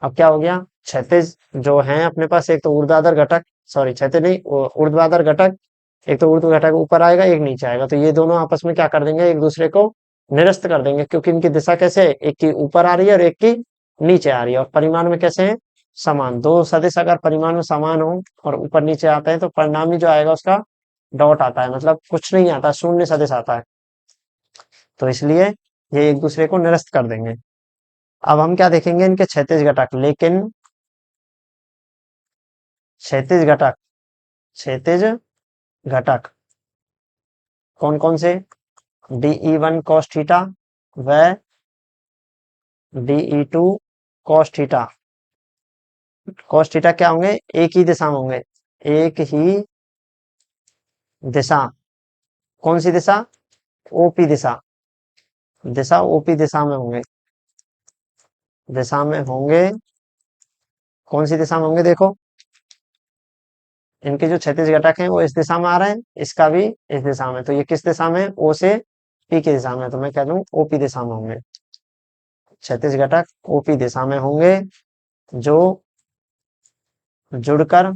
अब क्या हो गया, क्षैतिज जो है अपने पास, एक तो ऊर्ध्वाधर घटक, सॉरी क्षैतिज नहीं, ऊर्ध्वाधर घटक, एक तो ऊर्ध्व घटक ऊपर आएगा, एक नीचे आएगा, तो ये दोनों आपस में क्या कर देंगे, एक दूसरे को निरस्त कर देंगे, क्योंकि इनकी दिशा कैसे है, एक की ऊपर आ रही है और एक की नीचे आ रही है, और परिमाण में कैसे है, समान। दो सदिश अगर परिमाण में समान हो और ऊपर नीचे आते हैं तो परिणामी जो आएगा उसका डॉट आता है, मतलब कुछ नहीं आता, शून्य सदिश आता है। तो इसलिए ये एक दूसरे को निरस्त कर देंगे। अब हम क्या देखेंगे, इनके क्षैतिज घटक, लेकिन क्षैतिज घटक, क्षैतिज घटक कौन कौन से, DE1 cos थीटा व DE2 cos theta. cos theta क्या होंगे, एक ही दिशा में होंगे, एक ही दिशा, कौन सी दिशा, ओपी दिशा, दिशा ओपी दिशा में होंगे, दिशा में होंगे, कौन सी दिशा में होंगे, देखो इनके जो क्षैतिज घटक हैं वो इस दिशा में आ रहे हैं, इसका भी इस दिशा में, तो ये किस दिशा में, ओ से पी की दिशा में, तो मैं कह दूं ओपी दिशा में होंगे, क्षैतिज घटक ओपी दिशा में होंगे, जो जुड़कर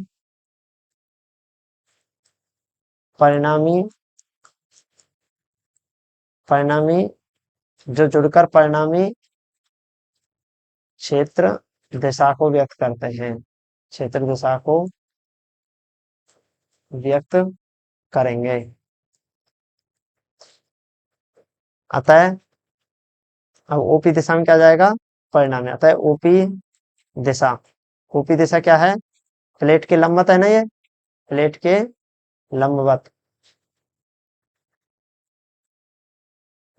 परिणामी, परिणामी जो जुड़कर परिणामी क्षेत्र दिशा को व्यक्त करते हैं, क्षेत्र दिशा को व्यक्त करेंगे। अतः अब ओपी दिशा में क्या जाएगा, परिणामी, अतः ओपी दिशा, ओपी दिशा क्या है, प्लेट के लंबवत है ना, ये प्लेट के लंबवत,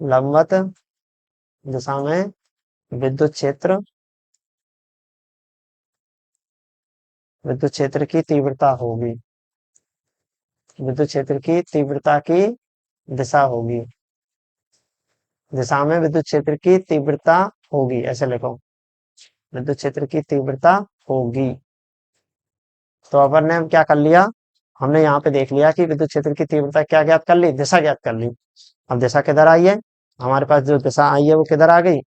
लंबवत दिशा में विद्युत क्षेत्र, विद्युत क्षेत्र की तीव्रता होगी, विद्युत क्षेत्र की तीव्रता की दिशा होगी, दिशा में विद्युत क्षेत्र की तीव्रता होगी, ऐसे लिखो, विद्युत क्षेत्र की तीव्रता होगी। तो अपन ने क्या कर लिया, हमने यहाँ पे देख लिया कि विद्युत क्षेत्र की तीव्रता क्या ज्ञात कर ली, दिशा ज्ञात कर ली। अब दिशा किधर आई है, हमारे पास जो दिशा आई है वो किधर आ गई,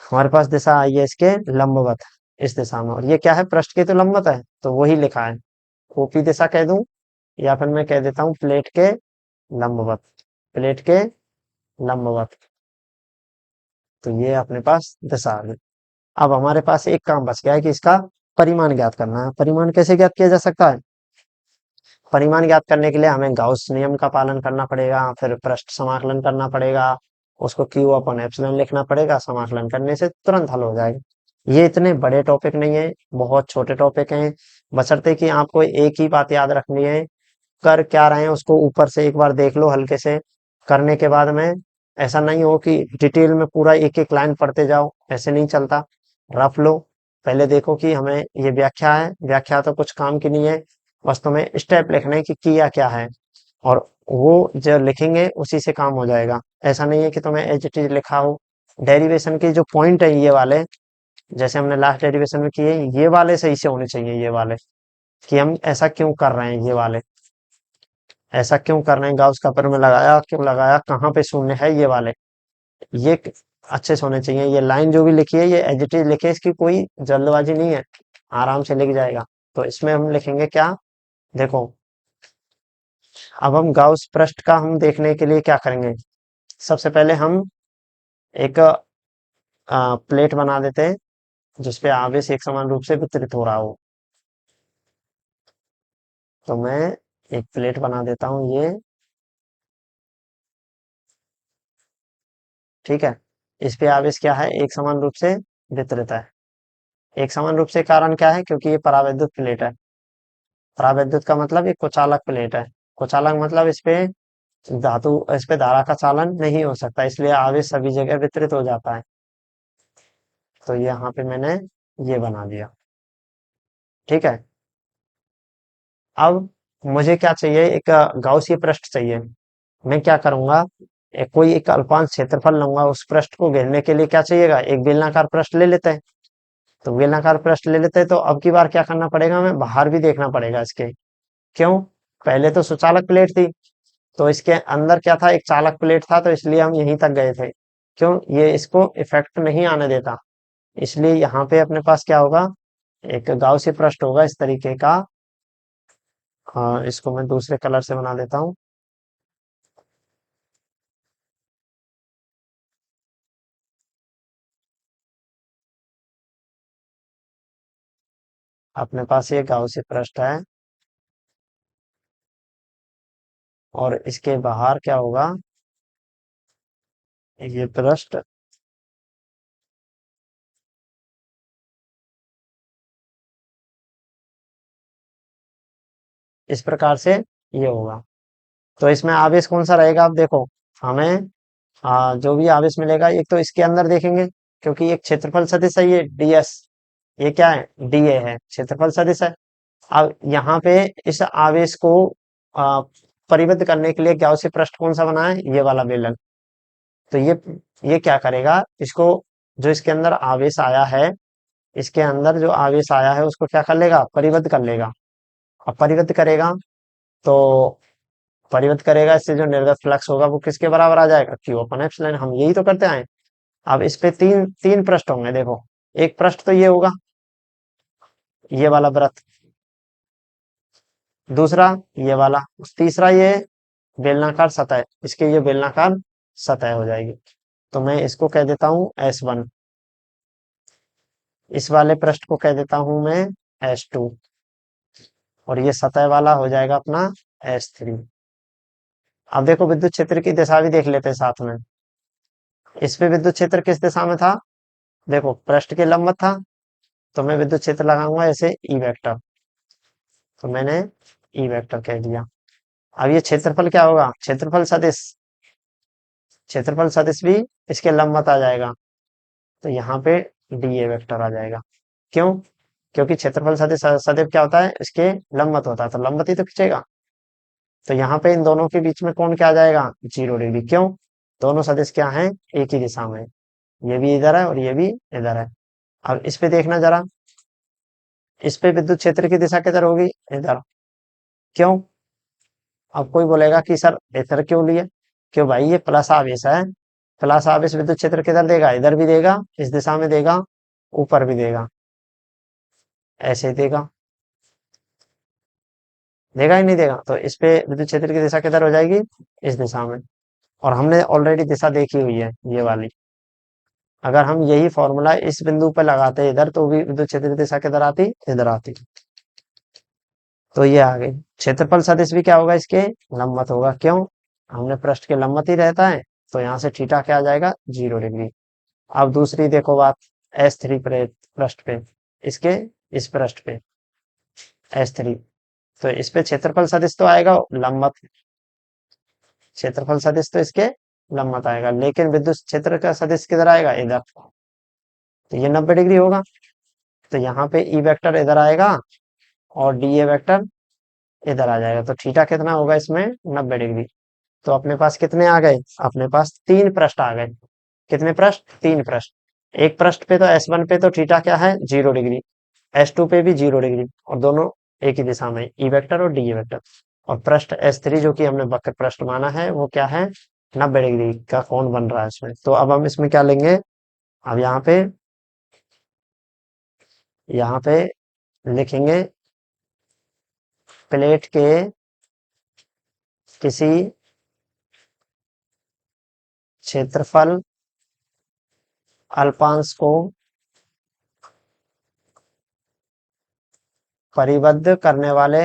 हमारे पास दिशा आई है इसके लंबवत, इस दिशा में, और ये क्या है, पृष्ठ के तो लंबवत है, तो वही लिखा है, ओपी दिशा कह दूं, या फिर मैं कह देता हूँ प्लेट के लंबवत, प्लेट के लंबवत, तो ये अपने पास दिशा आ गई। अब हमारे पास एक काम बच गया है कि इसका परिमाण ज्ञात करना है। परिमाण कैसे ज्ञात किया जा सकता है, परिमाण ज्ञात करने के लिए हमें गाउस नियम का पालन करना पड़ेगा, फिर पृष्ठ समाकलन करना पड़ेगा, उसको क्यू अपन एप्सिलॉन लिखना पड़ेगा, समाकलन करने से तुरंत हल हो जाएगा। ये इतने बड़े टॉपिक नहीं है, बहुत छोटे टॉपिक हैं, बशर्ते कि आपको एक ही बात याद रखनी है, कर क्या रहे हैं उसको ऊपर से एक बार देख लो हल्के से, करने के बाद में ऐसा नहीं हो कि डिटेल में पूरा एक एक लाइन पढ़ते जाओ, ऐसे नहीं चलता, रफ लो, पहले देखो कि हमें ये व्याख्या है, व्याख्या तो कुछ काम की नहीं है, बस तुम्हें स्टेप लिखने की किया क्या है, और वो जो लिखेंगे उसी से काम हो जाएगा। ऐसा नहीं है कि तुम्हें एज इट इज लिखा हो, डेरिवेशन के जो पॉइंट है ये वाले, जैसे हमने लास्ट डेरिवेशन में किए, ये वाले सही से होने चाहिए, ये वाले कि हम ऐसा क्यों कर रहे हैं, ये वाले ऐसा क्यों कर रहे हैं, गाउस का पर में लगाया क्यों लगाया, कहाँ पे शून्य है, ये वाले, ये अच्छे से होने चाहिए। ये लाइन जो भी लिखी है ये एज इट इज लिखे, इसकी कोई जल्दबाजी नहीं है, आराम से लिख जाएगा। तो इसमें हम लिखेंगे क्या, देखो अब हम गाउस पृष्ठ का हम देखने के लिए क्या करेंगे, सबसे पहले हम एक प्लेट बना देते हैं जिसपे आवेश एक समान रूप से वितरित हो रहा हो। तो मैं एक प्लेट बना देता हूँ ये, ठीक है, इस पे आवेश क्या है, एक समान रूप से वितरित है। एक समान रूप से कारण क्या है, क्योंकि ये परावैद्युत प्लेट है, परावैद्युत का मतलब ये कुचालक प्लेट है, कुचालक मतलब इस पे धातु, इस पे धारा का चालन नहीं हो सकता, इसलिए आवेश सभी जगह वितरित हो जाता है। तो यहाँ पे मैंने ये बना दिया, ठीक है। अब मुझे क्या चाहिए, एक गाउसीय पृष्ठ चाहिए। मैं क्या करूंगा, कोई एक अल्पांश क्षेत्रफल लूंगा, उस पृष्ठ को घेरने के लिए क्या चाहिएगा, एक बेलनाकार पृष्ठ ले लेते हैं, तो बेलनाकार पृष्ठ ले लेते हैं, तो अब की बार क्या करना पड़ेगा, हमें बाहर भी देखना पड़ेगा इसके। क्यों? पहले तो सुचालक प्लेट थी, तो इसके अंदर क्या था, एक चालक प्लेट था, तो इसलिए हम यहीं तक गए थे। क्यों? ये इसको इफेक्ट नहीं आने देता, इसलिए यहाँ पे अपने पास क्या होगा, एक गाउसी पृष्ठ होगा इस तरीके का। हाँ, इसको मैं दूसरे कलर से बना देता हूँ। अपने पास ये गाउसी पृष्ठ है, और इसके बाहर क्या होगा, ये पृष्ठ इस प्रकार से ये होगा। तो इसमें आवेश कौन सा रहेगा, आप देखो, हमें जो भी आवेश मिलेगा, एक तो इसके अंदर देखेंगे, क्योंकि एक क्षेत्रफल सदिश है ये डीएस, ये क्या है, डीए है, क्षेत्रफल सदिश है। अब यहाँ पे इस आवेश को आ, परिबद्ध करने के लिए गाउसी पृष्ठ कौन सा बना है, ये वाला बेलन। तो ये क्या करेगा, इसको, जो इसके अंदर आवेश आया है, इसके अंदर जो आवेश आया है उसको क्या कर लेगा, परिबद्ध कर लेगा। अब परिबद्ध करेगा, तो परिबद्ध करेगा, इससे जो निर्गत फ्लक्स होगा वो किसके बराबर आ जाएगा, क्यू अपन एप्सिलॉन। हम यही तो करते आए। अब इस पे तीन तीन पृष्ठ होंगे, देखो, एक पृष्ठ तो ये होगा, ये वाला वृत्त, दूसरा ये वाला, तीसरा ये बेलनाकार सतह, इसके ये बेलनाकार सतह हो जाएगी। तो मैं इसको कह देता हूं S1, इस वाले पृष्ठ को कह देता हूं मैं S2, और ये सतह वाला हो जाएगा अपना S3। अब देखो, विद्युत क्षेत्र की दिशा भी देख लेते हैं साथ में। इस पे विद्युत क्षेत्र किस दिशा में था, देखो पृष्ठ के लंबवत था, तो मैं विद्युत क्षेत्र लगाऊंगा ऐसे ई वेक्टर, तो मैंने ई वेक्टर कह दिया। अब ये क्षेत्रफल क्या होगा, क्षेत्रफल सदिश, क्षेत्रफल सदिश भी इसके लंबवत आ जाएगा, तो यहाँ पे डीए वेक्टर आ जाएगा। क्यों? क्योंकि क्षेत्रफल सदिश सदैव क्या होता है, इसके लंबवत होता है, तो लंबवत ही तो खींचेगा। तो यहाँ पे इन दोनों के बीच में कौन क्या आ जाएगा, 0 डिग्री। क्यों? दोनों सदिश क्या हैं, एक ही दिशा में, ये भी इधर है और ये भी इधर है। अब इस पे देखना जरा, इस पे विद्युत क्षेत्र की दिशा किधर होगी, इधर। क्यों? अब कोई बोलेगा कि सर इधर क्यों लिए, क्यों भाई, ये प्लस आवेश है, प्लस आवेश विद्युत क्षेत्र किधर देगा, इधर भी देगा, इस दिशा में देगा, ऊपर भी देगा, ऐसे ही देगा, देगा ही नहीं देगा। तो इस पे विद्युत क्षेत्र की दिशा किधर हो जाएगी, इस दिशा में। और हमने ऑलरेडी दिशा देखी हुई है, ये वाली। अगर हम यही फॉर्मूला इस बिंदु पर लगाते इधर, तो भी विद्युत क्षेत्र की दिशा किधर आती, इधर आती। तो ये आ गई, क्षेत्रफल सदिश भी क्या होगा, इसके लंबवत होगा। क्यों? हमने पृष्ठ के लंबवत ही रहता है, तो यहाँ से थीटा क्या आ जाएगा, 0 डिग्री। अब दूसरी देखो बात, S3 पृष्ठ पे, इसके इस पृष्ठ पे S3, तो इस पे क्षेत्रफल सदिश तो आएगा लंबवत, क्षेत्रफल सदिश तो इसके लंबवत आएगा, लेकिन विद्युत क्षेत्र का सदिश किधर आएगा, इधर। तो ये 90 डिग्री होगा, तो यहाँ पे ई वेक्टर इधर आएगा, और डी ए वेक्टर इधर आ जाएगा, तो थीटा कितना होगा इसमें, 90 डिग्री। तो अपने पास कितने आ गए, अपने पास तीन पृष्ठ आ गए। कितने पृष्ठ, तीन पृष्ठ। एक पृष्ठ पे तो S1 पे तो थीटा क्या है, 0 डिग्री, S2 पे भी 0 डिग्री, और दोनों एक ही दिशा में, ई वेक्टर और डी वेक्टर। और पृष्ठ S3 जो कि हमने वक्र पृष्ठ माना है, वो क्या है, 90 डिग्री का कोण बन रहा है इसमें। तो अब हम इसमें क्या लेंगे, अब यहाँ पे लिखेंगे, प्लेट के किसी क्षेत्रफल अल्पांश को परिबद्ध करने वाले,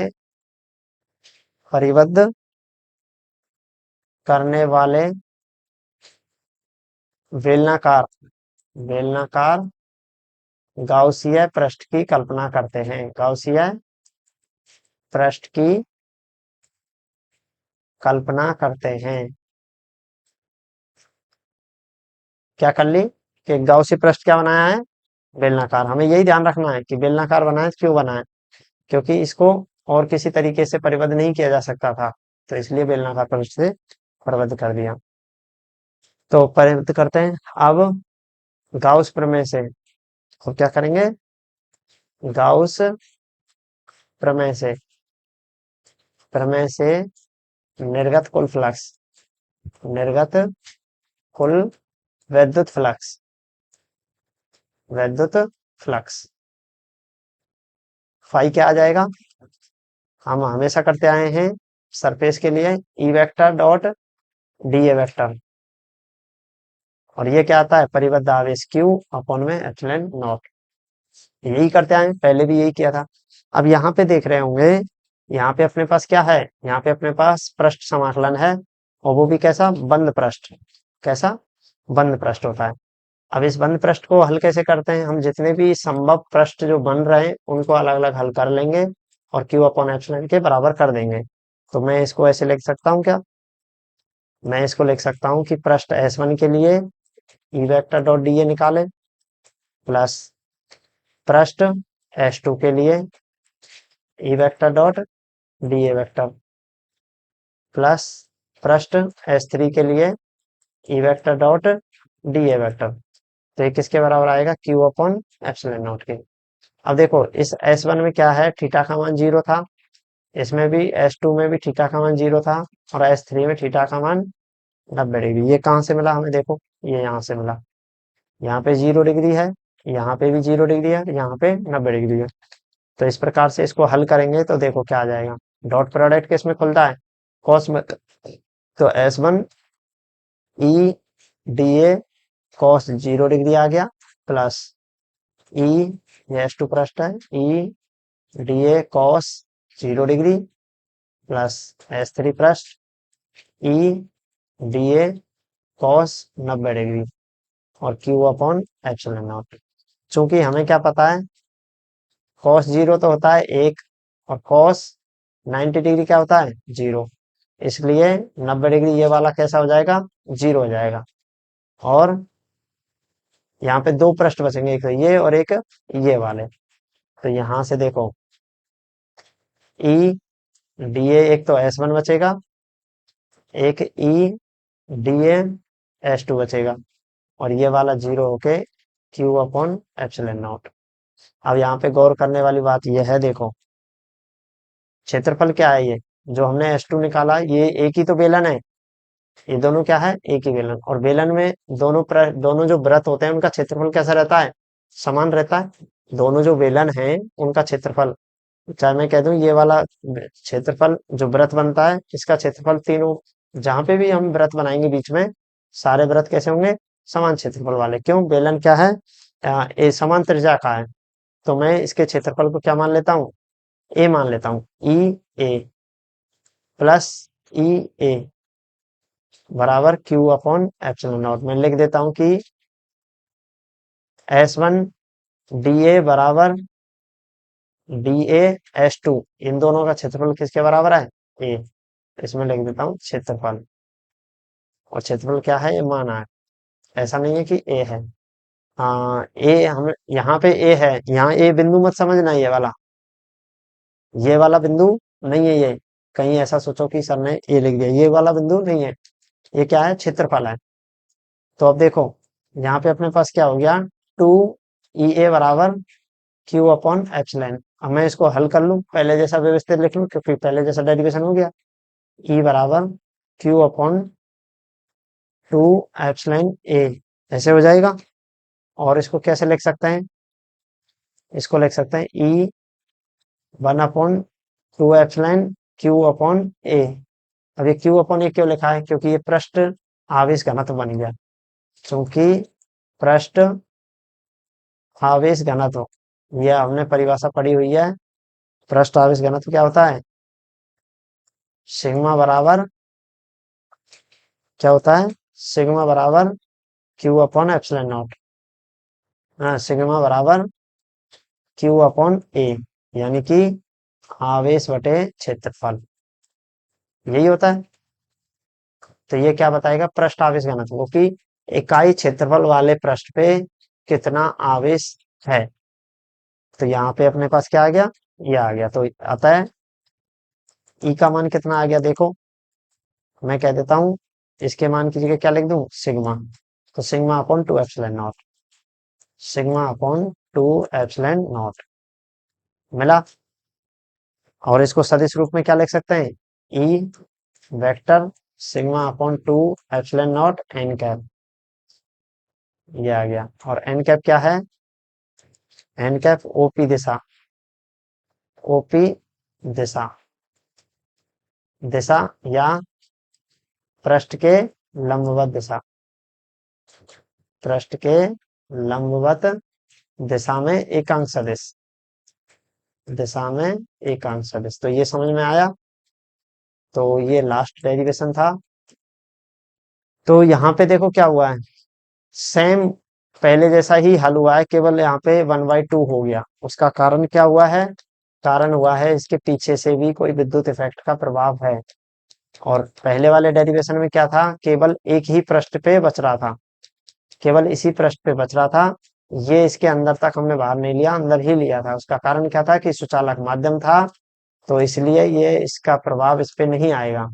परिबद्ध करने वाले बेलनाकार, बेलनाकार गाउसीय पृष्ठ की कल्पना करते हैं, गाउसीय पृष्ठ की कल्पना करते हैं। क्या कर ली, कि गाउसी पृष्ठ क्या बनाया है, बेलनाकार। हमें यही ध्यान रखना है कि बेलनाकार बनाए, क्यों बनाए, क्योंकि इसको और किसी तरीके से परिबद्ध नहीं किया जा सकता था, तो इसलिए बेलनाकार पृष्ठ से परिबद्ध कर दिया। तो परिबद्ध करते हैं। अब गाउस प्रमेय से, अब क्या करेंगे, गाउस प्रमेय से निर्गत कुल फ्लक्स, निर्गत कुल वैद्युत फ्लक्स फाई क्या आ जाएगा? हम हमेशा करते आए हैं सरफेस के लिए E vector dot D A vector, और ये क्या आता है? परिबद्ध आवेश क्यू अपॉन में एप्सिलॉन नॉट। यही करते आए हैं, पहले भी यही किया था। अब यहाँ पे देख रहे होंगे, यहाँ पे अपने पास क्या है? यहाँ पे अपने पास पृष्ठ समाकलन है, और वो भी कैसा? बंद पृष्ठ। कैसा? बंद पृष्ठ होता है। अब इस बंद पृष्ठ को हल कैसे करते हैं? हम जितने भी संभव पृष्ठ जो बन रहे हैं उनको अलग अलग हल कर लेंगे और क्यू अपॉन एप्सिलॉन के बराबर कर देंगे। तो मैं इसको ऐसे लिख सकता हूँ क्या? मैं इसको लिख सकता हूँ कि पृष्ठ S1 के लिए E vector dot D A निकाले, प्लस पृष्ठ S2 के लिए E vector dot D A vector, plus पृष्ठ S3 के लिए E vector dot D A vector. तो ये किसके बराबर आएगा? क्यू अपॉन एप्सिलॉन नॉट के। अब देखो इस S1 में क्या है? थीटा का मान 0 था, इसमें भी S2 में भी थीटा का मान 0 था, और S3 में थीटा का मान 90 डिग्री। ये कहाँ से मिला हमें? देखो ये यहाँ से मिला। यहाँ पे 0 डिग्री है, यहाँ पे भी 0 डिग्री है, यहाँ पे 90 डिग्री है। तो इस प्रकार से इसको हल करेंगे तो देखो क्या आ जाएगा। डॉट प्रोडक्ट किसमें खुलता है? कॉस में। तो S1 E D A cos 0 degree आ गया, प्लस ई, ये S2 पृष्ठ है, E D A cos 0 degree, plus S3 पृष्ठ E D A cos 90 degree, और क्यू अपॉन एप्सिलॉन नॉट। चूंकि हमें क्या पता है? कॉस 0 तो होता है 1, और कॉस 90 डिग्री क्या होता है? 0। इसलिए 90 डिग्री ये वाला कैसा हो जाएगा? 0 हो जाएगा। और यहाँ पे दो पृष्ठ बचेंगे, एक तो ये और एक ये वाले। तो यहाँ से देखो ई डी ए, एक तो S1 बचेगा, एक ई डी ए S2 बचेगा, और ये वाला 0 होके क्यू अपॉन एप्सिलॉन नॉट। अब यहाँ पे गौर करने वाली बात यह है, देखो क्षेत्रफल क्या है? ये जो हमने S2 निकाला, ये एक ही तो बेलन है। ये दोनों क्या है? एक ही बेलन। और बेलन में दोनों जो वृत्त होते हैं उनका क्षेत्रफल कैसा रहता है? समान रहता है। दोनों जो बेलन हैं उनका क्षेत्रफल, चाहे मैं कह दूं ये वाला क्षेत्रफल जो वृत्त बनता है, इसका क्षेत्रफल तीनों, जहां पे भी हम वृत्त बनाएंगे बीच में, सारे वृत्त कैसे होंगे? समान क्षेत्रफल वाले। क्यों? बेलन क्या है? ए समान त्रिज्या का है। तो मैं इसके क्षेत्रफल को क्या मान लेता हूँ? ए मान लेता हूँ। ई ए प्लस ई ए बराबर क्यू अपॉन एप्सिलॉन नॉट। मैं लिख देता हूं कि S1 डी ए बराबर डी ए S2, इन दोनों का क्षेत्रफल किसके बराबर है? ए। इसमें लिख देता हूँ क्षेत्रफल, और क्षेत्रफल क्या है? ये माना है, ऐसा नहीं है कि ए है। हाँ ए, हम यहाँ पे ए है, यहाँ ए बिंदु मत समझना, ये वाला बिंदु नहीं है ये। कहीं ऐसा सोचो कि सर ने ए लिख दिया, ये वाला बिंदु नहीं है। ये क्या है? क्षेत्रफल है। तो अब देखो यहाँ पे अपने पास क्या हो गया? 2 ई ए बराबर क्यू अपॉन एप्सिलॉन। अब मैं इसको हल कर लूं, पहले जैसा व्यवस्थित लिख लूं, क्योंकि पहले जैसा डेरिवेशन हो गया। ई बराबर क्यू अपॉन 2 एप्सिलॉन ए, ऐसे हो जाएगा। और इसको कैसे लिख सकते हैं? इसको लिख सकते हैं ई 1/2 एप्सिलॉन क्यू अपॉन ए। अब ये क्यू अपॉन ए क्यों लिखा है? क्योंकि ये पृष्ठ आवेश घनत्व बन गया। क्योंकि पृष्ठ आवेश घनत्व, यह हमने परिभाषा पढ़ी हुई है। पृष्ठ आवेश घनत्व क्या होता है? सिग्मा बराबर क्या होता है? सिग्मा बराबर क्यू अपॉन एप्सिलॉन नॉट। हाँ, सिग्मा बराबर क्यू अपॉन ए, यानी कि आवेश बटे क्षेत्रफल, यही होता है। तो ये क्या बताएगा? पृष्ठ आवेश घनत्व कि इकाई क्षेत्रफल वाले पृष्ठ पे कितना आवेश है। तो यहाँ पे अपने पास क्या आ गया? ये आ गया। तो आता है ई का मान कितना आ गया? देखो मैं कह देता हूँ, इसके मान की जगह क्या लिख दूं? सिग्मा। तो sigma upon 2 epsilon not, sigma upon 2 epsilon not. मिला। और इसको सदिश रूप में क्या लिख सकते हैं? E vector sigma upon two epsilon not an cap, ये आ गया। और एन कैप क्या है? एन कैप ओपी दिशा, ओपी दिशा, दिशा या पृष्ठ के लंबवत दिशा, पृष्ठ के लंबवत दिशा में एकांक सदिश, दिशा में एकांक सदिश। तो ये समझ में आया। तो ये लास्ट डेरिवेशन था। तो यहाँ पे देखो क्या हुआ है, सेम पहले जैसा ही हल हुआ है, केवल यहाँ पे 1/2 हो गया। उसका कारण क्या हुआ है? कारण हुआ है इसके पीछे से भी कोई विद्युत इफेक्ट का प्रभाव है। और पहले वाले डेरिवेशन में क्या था, केवल एक ही पृष्ठ पे बच रहा था, केवल इसी पृष्ठ पे बच रहा था। ये इसके अंदर तक हमने बाहर नहीं लिया, अंदर ही लिया था। उसका कारण क्या था कि सुचालक माध्यम था, तो इसलिए ये इसका प्रभाव इस पे नहीं आएगा।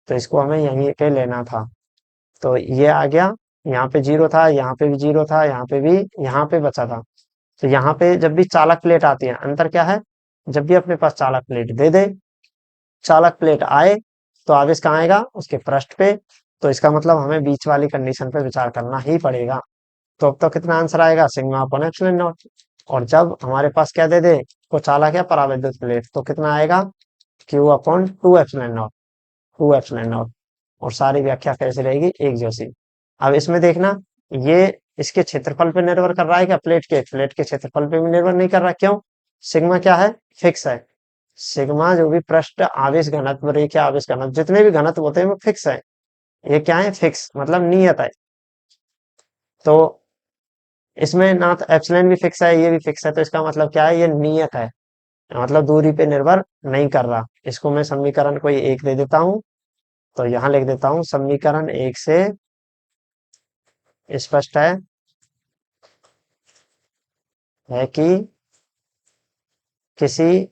तो इसको हमें यहीं पे लेना था। तो ये आ गया। यहाँ पे जीरो था, यहाँ पे भी जीरो था, यहाँ पे भी, यहाँ पे बचा था। तो यहाँ पे जब भी चालक प्लेट आती है, अंतर क्या है? जब भी अपने पास चालक प्लेट दे दे, चालक प्लेट आए, तो आवेश कहाँ आएगा? उसके पृष्ठ पे। तो इसका मतलब हमें बीच वाली कंडीशन पे विचार करना ही पड़ेगा। तो अब तो कितना आंसर आएगा? Sigma upon epsilon naught. और जब हमारे पास क्या दे दे, को चालक या परावैद्युत प्लेट, तो कितना आएगा? Q upon two epsilon naught, two epsilon naught. और सारी व्याख्या कैसे रहेगी? एक जैसी। अब इसमें देखना, ये इसके क्षेत्रफल पे निर्भर कर रहा है क्या? प्लेट के क्षेत्रफल पे भी निर्भर नहीं कर रहा। क्यों? सिग्मा क्या है? फिक्स है। सिग्मा जो भी पृष्ठ आवेश घनत्व, रेखीय आवेश घनत्व, जितने भी घनत्व होते हैं वो फिक्स है। ये क्या है? फिक्स मतलब नियत है। तो इसमें ना तो एप्सिलॉन भी फिक्स है, ये भी फिक्स है, तो इसका मतलब क्या है? ये नियत है, मतलब दूरी पे निर्भर नहीं कर रहा। इसको मैं समीकरण कोई एक दे देता हूँ। तो यहाँ लिख देता हूँ, समीकरण एक से स्पष्ट है कि किसी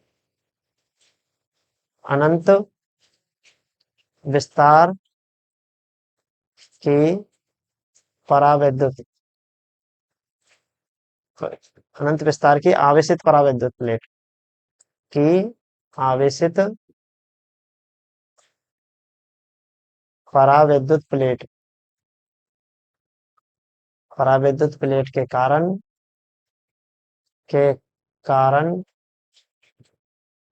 अनंत विस्तार की परावैद्युत, अनंत विस्तार की आवेशित परावैद्युत प्लेट की, आवेशित परावैद्युत प्लेट, परावैद्युत प्लेट के कारण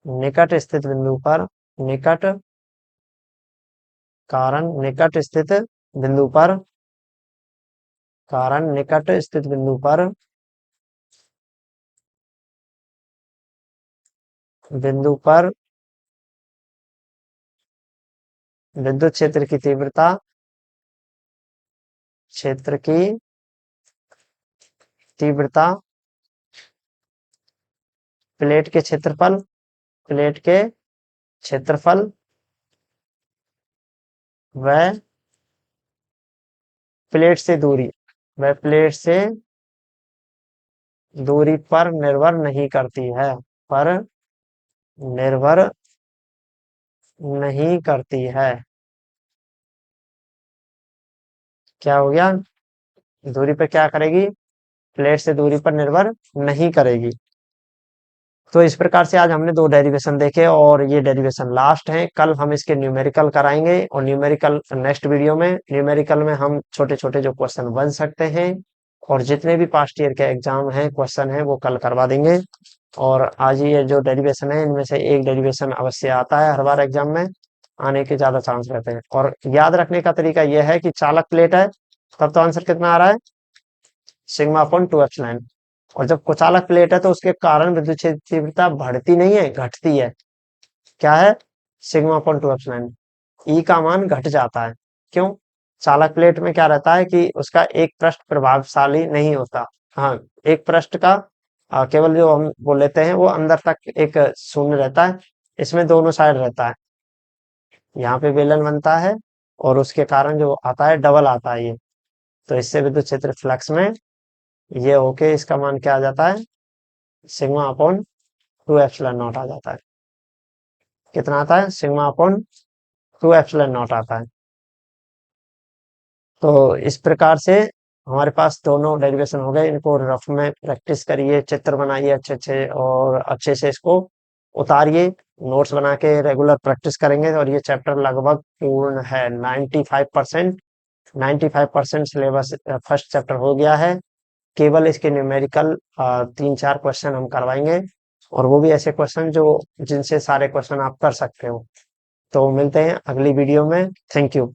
निकट स्थित बिंदु पर, निकट, कारण निकट स्थित बिंदु पर, कारण निकट स्थित बिंदु पर, बिंदु पर विद्युत क्षेत्र की तीव्रता, क्षेत्र की तीव्रता, प्लेट के क्षेत्रफल, प्लेट के क्षेत्रफल व प्लेट से दूरी, वह प्लेट से दूरी पर निर्भर नहीं करती है, पर निर्भर नहीं करती है। क्या हो गया? दूरी पर क्या करेगी? प्लेट से दूरी पर निर्भर नहीं करेगी। तो इस प्रकार से आज हमने दो डेरिवेशन देखे, और ये डेरिवेशन लास्ट हैं। कल हम इसके न्यूमेरिकल कराएंगे, और न्यूमेरिकल नेक्स्ट वीडियो में, न्यूमेरिकल में हम छोटे छोटे जो क्वेश्चन बन सकते हैं, और जितने भी पास्ट ईयर के एग्जाम हैं, क्वेश्चन हैं, वो कल करवा देंगे। और आज ये जो डेरिवेशन है, इनमें से एक डेरिवेशन अवश्य आता है हर बार एग्जाम में, आने के ज्यादा चांस रहते हैं। और याद रखने का तरीका यह है कि चालक प्लेट है, तब तो आंसर कितना आ रहा है? Sigma upon two epsilon. और जब कुचालक प्लेट है, तो उसके कारण विद्युत क्षेत्र तीव्रता बढ़ती नहीं है, घटती है। क्या है? Sigma upon two epsilon. E का मान घट जाता है। क्यों? चालक प्लेट में क्या रहता है कि उसका एक पृष्ठ प्रभावशाली नहीं होता। हाँ, एक पृष्ठ का केवल जो हम वो लेते हैं, वो अंदर तक एक शून्य रहता है। इसमें दोनों साइड रहता है, यहाँ पे बेलन बनता है, और उसके कारण जो आता है डबल आता है ये। तो इससे विद्युत क्षेत्र फ्लक्स में ये होके इसका मान क्या आ जाता है? Sigma upon two epsilon naught आ जाता है। कितना आता है? Sigma upon two epsilon naught आता है। तो इस प्रकार से हमारे पास दोनों डेरिवेशन हो गए। इनको रफ में प्रैक्टिस करिए, चित्र बनाइए अच्छे अच्छे और अच्छे से इसको उतारिए। नोट्स बना के रेगुलर प्रैक्टिस करेंगे और ये चैप्टर लगभग पूर्ण है। 95% 95% सिलेबस फर्स्ट चैप्टर हो गया है। केवल इसके न्यूमेरिकल 3-4 क्वेश्चन हम करवाएंगे, और वो भी ऐसे क्वेश्चन जो जिनसे सारे क्वेश्चन आप कर सकते हो। तो मिलते हैं अगली वीडियो में। Thank you.